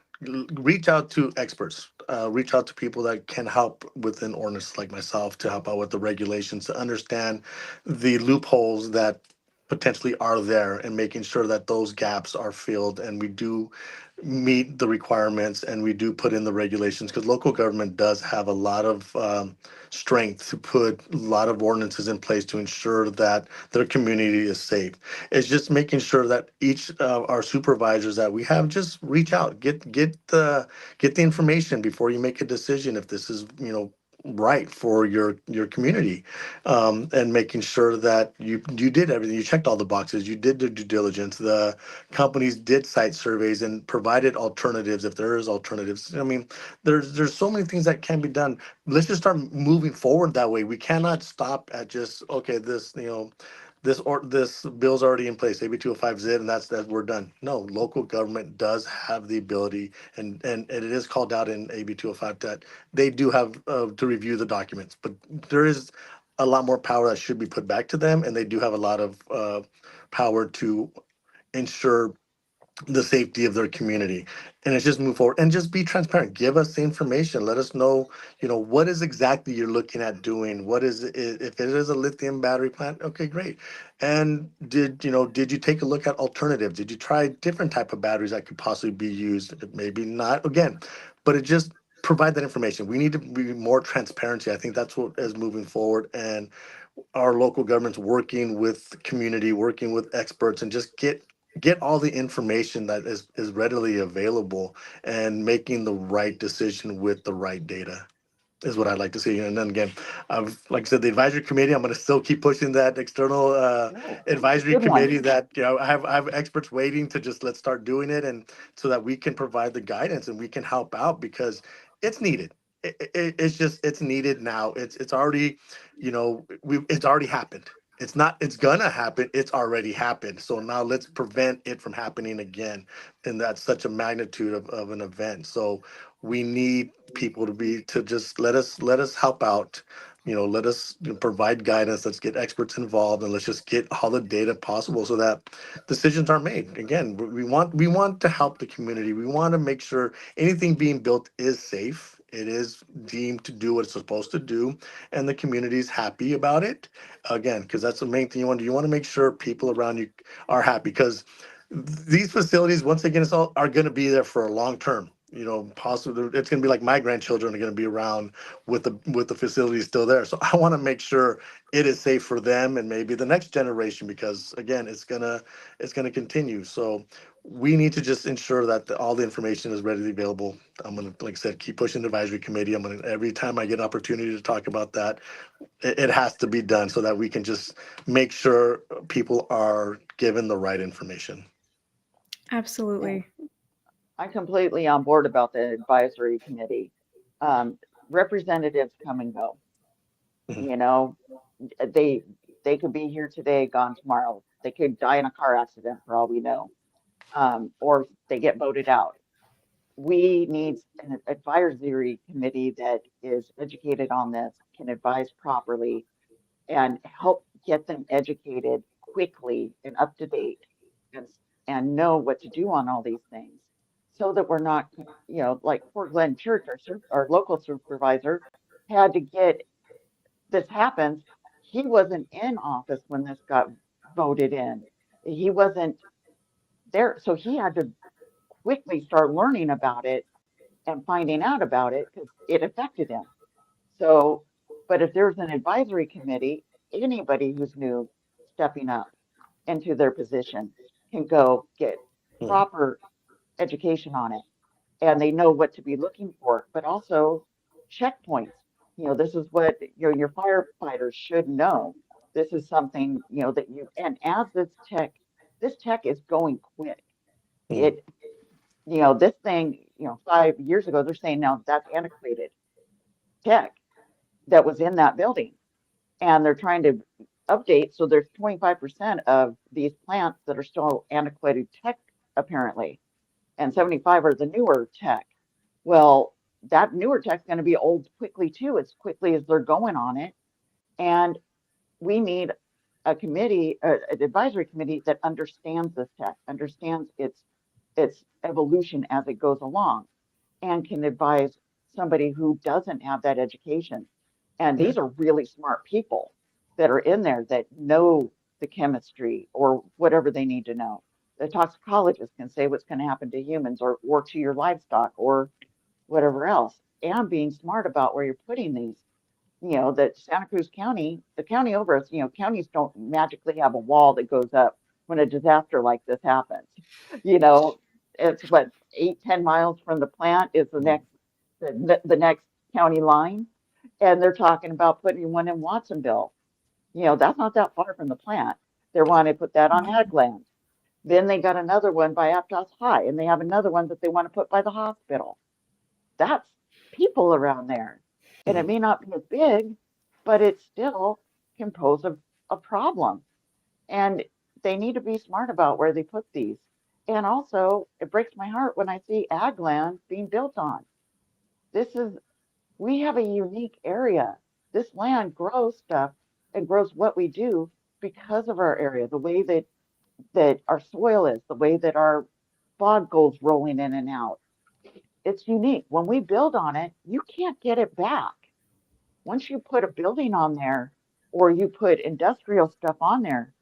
Reach out to experts. Reach out to people that can help within ordinance, like myself, to help out with the regulations, to understand the loopholes that potentially are there, and making sure that those gaps are filled and we do meet the requirements and we do put in the regulations, because local government does have a lot of strength to put a lot of ordinances in place to ensure that their community is safe. It's just making sure that each of our supervisors that we have just reach out, get the information before you make a decision if this is, right for your community, and making sure that you did everything, you checked all the boxes, you did the due diligence, the companies did site surveys and provided alternatives if there is alternatives. I mean, there's so many things that can be done. Let's just start moving forward that way. We cannot stop at just, okay, this, this bill's already in place, AB 205 and that we're done. No, local government does have the ability, and it is called out in AB 205 that they do have to review the documents, but there is a lot more power that should be put back to them, and they do have a lot of power to ensure the safety of their community. And it's just move forward and just be transparent. Give us the information. Let us know, what is exactly you're looking at doing. What is it? If it is a lithium battery plant, okay, great. And did you take a look at alternatives? Did you try different type of batteries that could possibly be used? Maybe not, again, but it just provide that information. We need to be more transparency. I think that's what is moving forward. And our local governments working with the community, working with experts, and just get all the information that is readily available, and making the right decision with the right data is what I'd like to see. And then again, like I said, the advisory committee, I'm going to still keep pushing that external advisory Good one. committee that, I have experts waiting to just, let's start doing it. And so that we can provide the guidance and we can help out, because it's needed. It's needed now. It's already, it's already happened. It's gonna happen. It's already happened. So now let's prevent it from happening again. And that's such a magnitude of an event. So we need people to just let us help out. Let us provide guidance. Let's get experts involved, and let's just get all the data possible so that decisions are made. Again, we want to help the community. We want to make sure anything being built is safe. It is deemed to do what it's supposed to do, and the community is happy about it. Again, because that's the main thing you want to do. You want to make sure people around you are happy, because these facilities, once again, are going to be there for a long term. Possibly it's going to be like my grandchildren are going to be around with the facilities still there. So I want to make sure it is safe for them and maybe the next generation, because again, it's gonna continue. So we need to just ensure that all the information is readily available. I'm gonna, like I said, keep pushing the advisory committee. I'm gonna, every time I get an opportunity to talk about that, it has to be done so that we can just make sure people are given the right information. Absolutely. I'm completely on board about the advisory committee. Um, Representatives come and go. Mhm. You know, they could be here today, gone tomorrow. They could die in a car accident for all we know, or they get voted out. We need an advisory committee that is educated on this, can advise properly, and help get them educated quickly and up to date, and and know what to do on all these things, so that we're not, like poor Glenn Church, our local supervisor, had to get this happens. He wasn't in office when this got voted in. He wasn't there, so he had to quickly start learning about it and finding out about it because it affected him. So, but if there's an advisory committee, anybody who's new stepping up into their position can go get Mhm. proper education on it, and they know what to be looking for, but also checkpoints. This is what your firefighters should know. This is something, that and as this tech is going quick. Mhm. It, this thing, 5 years ago, they're saying now that's antiquated tech that was in that building, and they're trying to update. So there's 25% of these plants that are still antiquated tech, apparently, and 75 are the newer tech. Well, that newer tech's going to be old quickly too, as quickly as they're going on it. And we need a committee, an advisory committee that understands this tech, understands its It's evolution as it goes along, and can advise somebody who doesn't have that education. And these are really smart people that are in there that know the chemistry or whatever they need to know. The toxicologist can say what's going to happen to humans or to your livestock or whatever else, and being smart about where you're putting these. That Santa Cruz County, the county over us, counties don't magically have a wall that goes up when a disaster like this happens. You know, it's what, 8-10 miles from the plant is the next county line. And they're talking about putting one in Watsonville. That's not that far from the plant. They want to put that on ag land. Then they got another one by Aptos High, and they have another one that they want to put by the hospital. That's people around there. And it may not be as big, but it still can pose a problem. And they need to be smart about where they put these. And also, it breaks my heart when I see ag land being built on. We have a unique area. This land grows stuff and grows what we do because of our area, the way that our soil is, the way that our bog goes rolling in and out. It's unique. When we build on it, you can't get it back. Once you put a building on there or you put industrial stuff on there,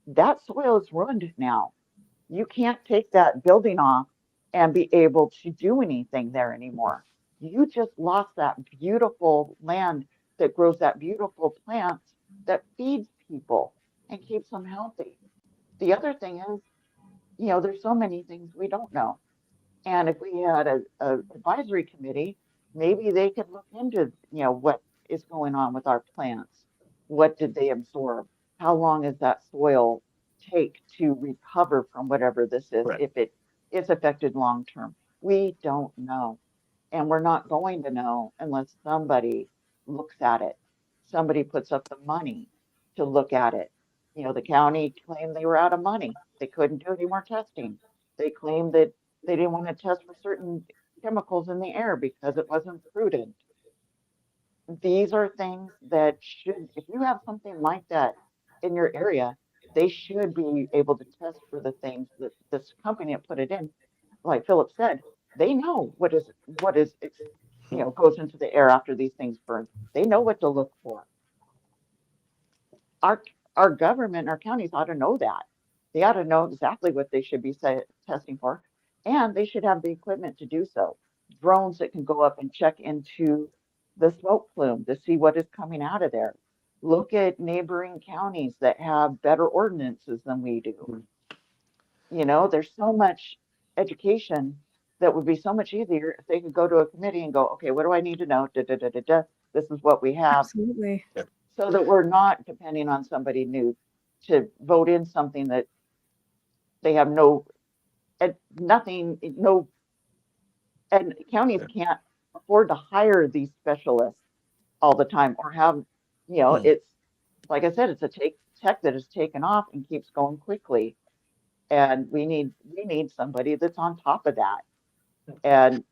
that soil is ruined now. You can't take that building off and be able to do anything there anymore. You just lost that beautiful land that grows that beautiful plants that feeds people and keeps them healthy. The other thing is, there's so many things we don't know. And if we had a advisory committee, maybe they could look into, what is going on with our plants. What did they absorb? How long does that soil take to recover from whatever this is, Right. if it is affected long term? We don't know. And we're not going to know unless somebody looks at it. Somebody puts up the money to look at it. The county claimed they were out of money. They couldn't do any more testing. They claimed that they didn't want to test for certain chemicals in the air because it wasn't prudent. These are things that should, if you have something like that in your area, they should be able to test for the things that this company that put it in, like Philip said, they know what goes into the air after these things burn. They know what to look for. Our our government, our counties ought to know that. They ought to know exactly what they should be testing for, and they should have the equipment to do so. Drones that can go up and check into the smoke plume to see what is coming out of there. Look at neighboring counties that have better ordinances than we do. There's so much education that would be so much easier if they could go to a committee and go, okay, what do I need to know? Da, da, da, da, da. This is what we have. Absolutely. So that we're not depending on somebody new to vote in something that they have nothing, and counties can't afford to hire these specialists all the time or have, it's, like I said, it's a tech that has taken off and keeps going quickly. And we need somebody that's on top of that. And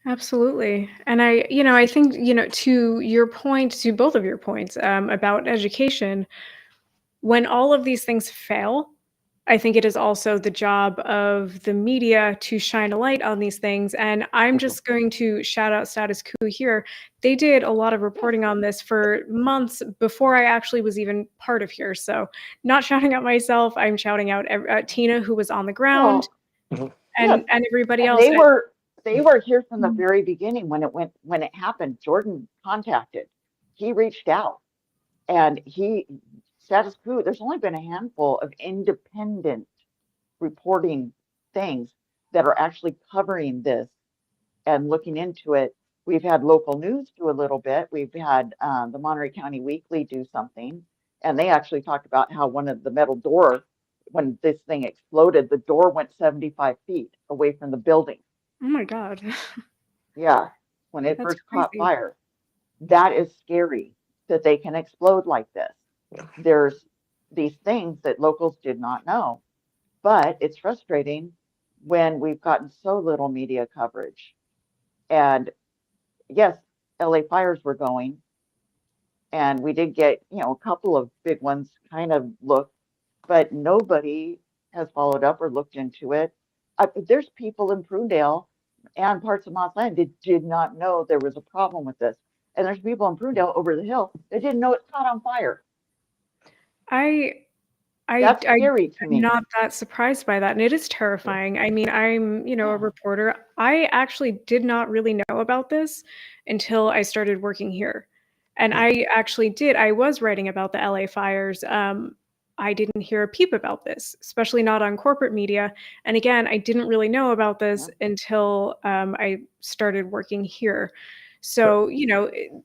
Absolutely. And I think, to your point, to both of your points about education, when all of these things fail, I think it is also the job of the media to shine a light on these things. And I'm just going to shout out Status Coup here. They did a lot of reporting on this for months before I actually was even part of here. So not shouting out myself, I'm shouting out Tina, who was on the ground, and everybody and else. they were here from the very beginning when it happened. Jordan contacted, he reached out, and Status Coup, there's only been a handful of independent reporting things that are actually covering this and looking into it. We've had local news do a little bit. We've had the Monterey County Weekly do something, and they actually talked about how one of the metal door, when this thing exploded, the door went 75 feet away from the building. Oh my God. Yeah, when it That's first caught crazy. fire. That is scary that they can explode like this. There's these things that locals did not know, but it's frustrating when we've gotten so little media coverage. And yes, LA fires were going, and we did get, a couple of big ones kind of look, but nobody has followed up or looked into it. There's people in Prunedale and parts of Moss Landing that did not know there was a problem with this. And there's people in Prunedale over the hill that didn't know it caught on fire. That's scary to I'm me. not that surprised by that, and it is terrifying. I mean, I'm, a reporter. I actually did not really know about this until I started working here. And I actually did. I was writing about the LA fires. I didn't hear a peep about this, especially not on corporate media. And again, I didn't really know about this until I started working here. So,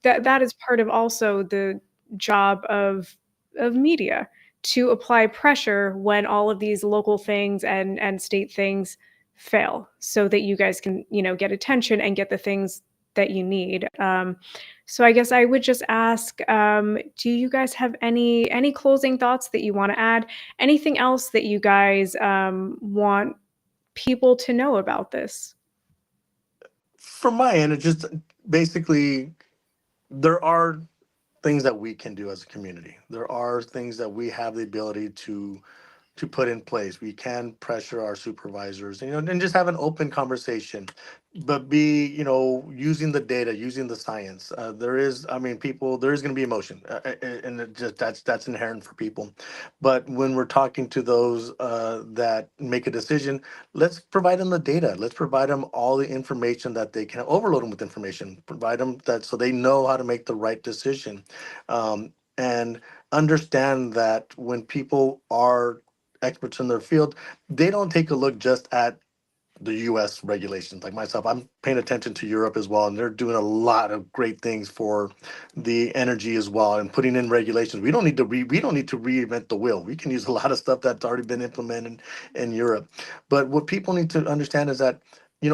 that is part of also the job of media, to apply pressure when all of these local things and state things fail, so that you guys can, get attention and get the things that you need. So I guess I would just ask, do you guys have any closing thoughts that you want to add? Anything else that you guys want people to know about this? From my end, it just basically there are things that we can do as a community. There are things that we have the ability to put in place. We can pressure our supervisors, and just have an open conversation, but be, using the data, using the science. There is, there is going to be emotion, and it just that's inherent for people. But when we're talking to those that make a decision, let's provide them the data. Let's provide them all the information that they can. Overload them with information. Provide them that so they know how to make the right decision, and understand that when people are experts in their field, they don't take a look just at the US regulations. Like myself, I'm paying attention to Europe as well, and they're doing a lot of great things for the energy as well and putting in regulations. We don't need to reinvent the wheel. We can use a lot of stuff that's already been implemented in Europe. But what people need to understand is that,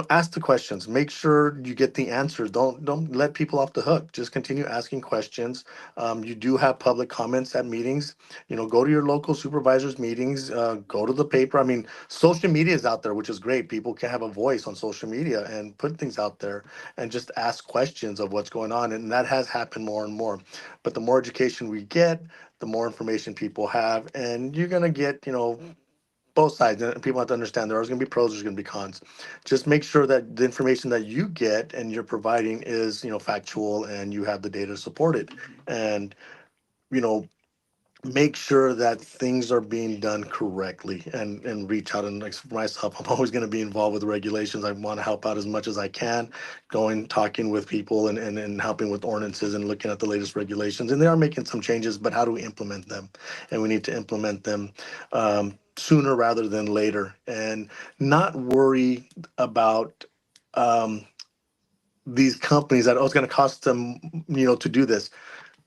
ask the questions. Make sure you get the answers. Don't let people off the hook. Just continue asking questions. You do have public comments at meetings. Go to your local supervisors meetings. Go to the paper. Social media is out there, which is great. People can have a voice on social media and put things out there and just ask questions of what's going on. And that has happened more and more. But the more education we get, the more information people have, and you're gonna get, both sides. And people have to understand there's going to be pros, there's going to be cons. Just make sure that the information that you get and you're providing is, factual, and you have the data to support it. And, you know, make sure that things are being done correctly, and reach out. And like for myself, I'm always going to be involved with the regulations. I want to help out as much as I can, going, talking with people, and helping with ordinances and looking at the latest regulations. And they are making some changes, but how do we implement them? And we need to implement them sooner rather than later, and not worry about these companies that, oh, it's going to cost them, to do this.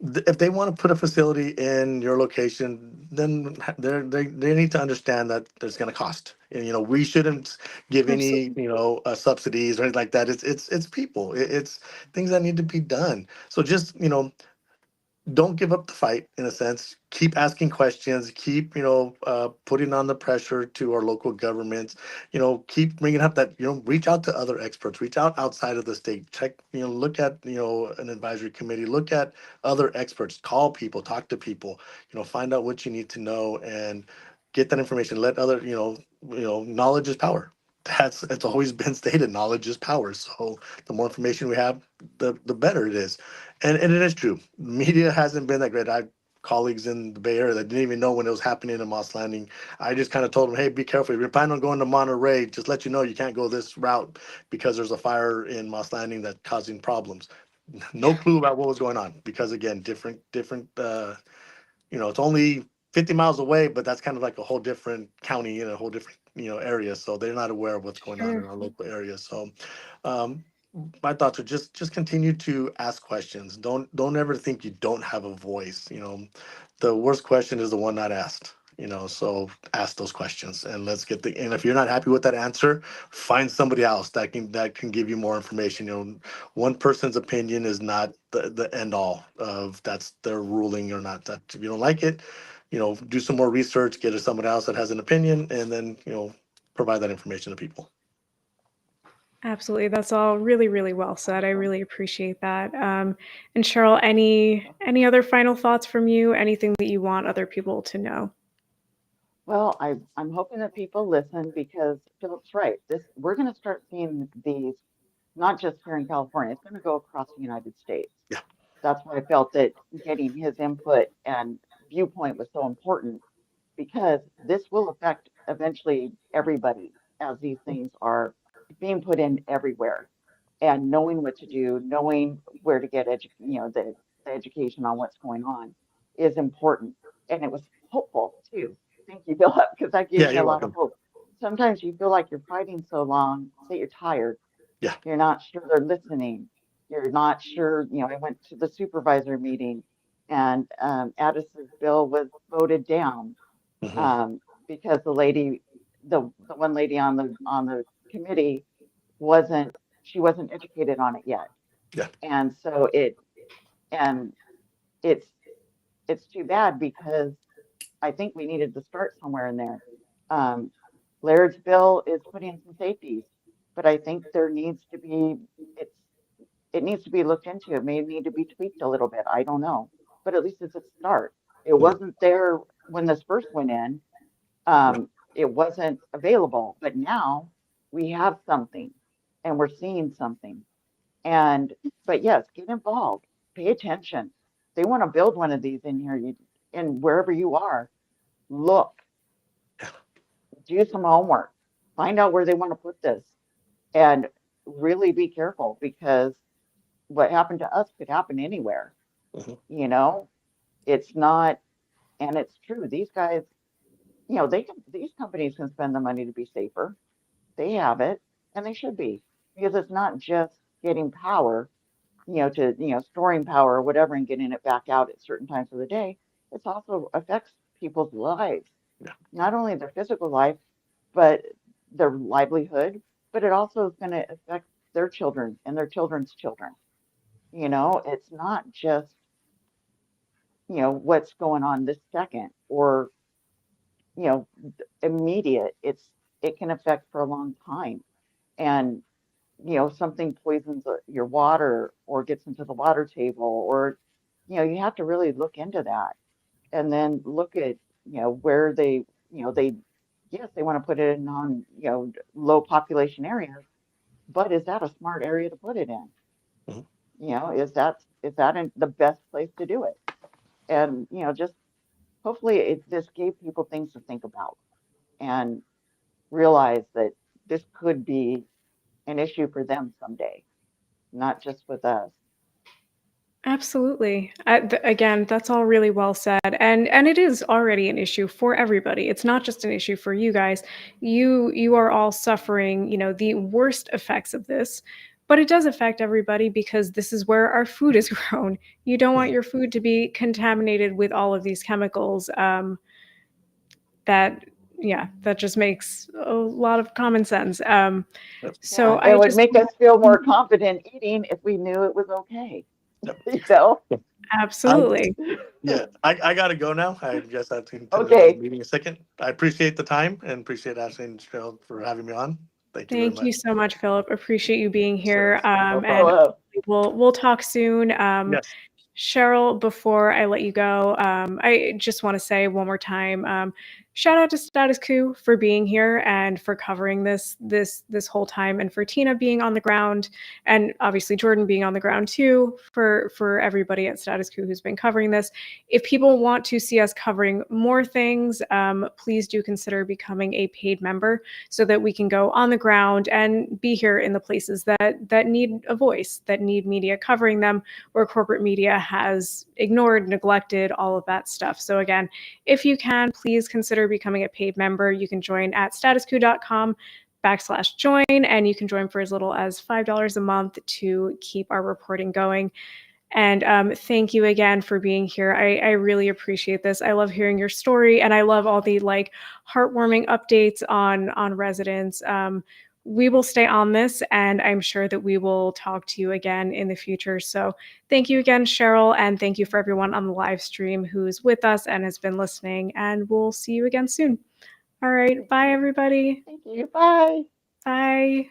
If they want to put a facility in your location, then they need to understand that there's going to cost. And, we shouldn't give any, subsidies or anything like that. It's people. It's things that need to be done. So just, don't give up the fight, in a sense. Keep asking questions. Keep, putting on the pressure to our local governments. Keep bringing up that, reach out to other experts. Reach out outside of the state. Check, look at, an advisory committee. Look at other experts. Call people. Talk to people. Find out what you need to know and get that information. Let other, knowledge is power. It's always been stated, knowledge is power. So the more information we have, the better it is. And it is true. Media hasn't been that great. I have colleagues in the Bay Area that didn't even know when it was happening in Moss Landing. I just kind of told them, hey, be careful. If you're planning on going to Monterey, just let you know you can't go this route because there's a fire in Moss Landing that's causing problems. No clue about what was going on, because again, different it's only 50 miles away, but that's kind of like a whole different county in a whole different, area. So they're not aware of what's going on in our local area. So um, my thoughts are just continue to ask questions. Don't ever think you don't have a voice. The worst question is the one not asked. So ask those questions, and let's get and if you're not happy with that answer, find somebody else that can give you more information. One person's opinion is not the end all of that's their ruling or not. That if you don't like it, do some more research, get to someone else that has an opinion, and then provide that information to people. Absolutely. That's all really, really well said. I really appreciate that. And Cheryl, any other final thoughts from you? Anything that you want other people to know? Well, I'm hoping that people listen because Philip's right. We're going to start seeing these not just here in California. It's going to go across the United States. Yeah. That's why I felt that getting his input and viewpoint was so important because this will affect eventually everybody as these things are being put in everywhere. And knowing what to do, knowing where to get the education on what's going on is important. And it was hopeful too. Thank you, Philip, because that gave Yeah, me a you're lot of welcome. hope. Sometimes you feel like you're fighting so long, say you're tired. Yeah. You're not sure they're listening. You're not sure, I went to the supervisor meeting and Addis's bill was voted down Hmm. because the one lady on the committee wasn't educated on it yet. Yeah. And so and it's it's too bad because I think we needed to start somewhere in there. Um, Laird's bill is putting in some safeties, but I think it's it needs to be looked into. It may need to be tweaked a little bit. I don't know, but at least it's a start. It Yeah. wasn't there when this first went in. It wasn't available, but now we have something and we're seeing something. But yes, get involved, pay attention. They want to build one of these in here, and wherever you are, look, do some homework, find out where they want to put this, and really be careful because what happened to us could happen anywhere. Mhm. It's not, and it's true. These guys, these companies can spend the money to be safer. They have it, and they should be, because it's not just getting power, storing power or whatever and getting it back out at certain times of the day. It also affects people's lives, Yeah. not only their physical life, but their livelihood, but it also is going to affect their children and their children's children. It's not just, what's going on this second or, you know, immediate. It can affect for a long time. And something poisons your water or gets into the water table, or you have to really look into that and then look at where they yes, they want to put it in on low population areas, but is that a smart area to put it in? Mhm. Is that the best place to do it? And just hopefully this gave people things to think about and realize that this could be an issue for them someday, not just with us. Absolutely. Again, that's all really well said, and it is already an issue for everybody. It's not just an issue for you guys. You are all suffering, the worst effects of this, but it does affect everybody because this is where our food is grown. You don't want your food to be contaminated with all of these chemicals. That just makes a lot of common sense. So It I would just make us feel more confident eating if we knew it was okay. absolutely. I gotta go now. I guess I have to continue Okay. the meeting in a second. I appreciate the time and appreciate Ashley and Cheryl for having me on. Thank you very Thank you much. so much, Philip. Appreciate you being here. No And problem. we'll talk soon. Yes. Cheryl, before I let you go, I just want to say one more time, shout out to Status Coup for being here and for covering this whole time, and for Tina being on the ground, and obviously Jordan being on the ground too, for everybody at Status Coup who's been covering this. If people want to see us covering more things, please do consider becoming a paid member so that we can go on the ground and be here in the places that need a voice, that need media covering them, where corporate media has ignored, neglected, all of that stuff. So again, if you can, please consider becoming a paid member. You can join at statuscoup.com/join, and you can join for as little as $5 a month to keep our reporting going. And thank you again for being here. I really appreciate this. I love hearing your story, and I love all the heartwarming updates on residents. We will stay on this, and I'm sure that we will talk to you again in the future. So thank you again, Cheryl, and thank you for everyone on the live stream who's with us and has been listening, and we'll see you again soon. All right. Bye, everybody. Thank you. Bye. Bye.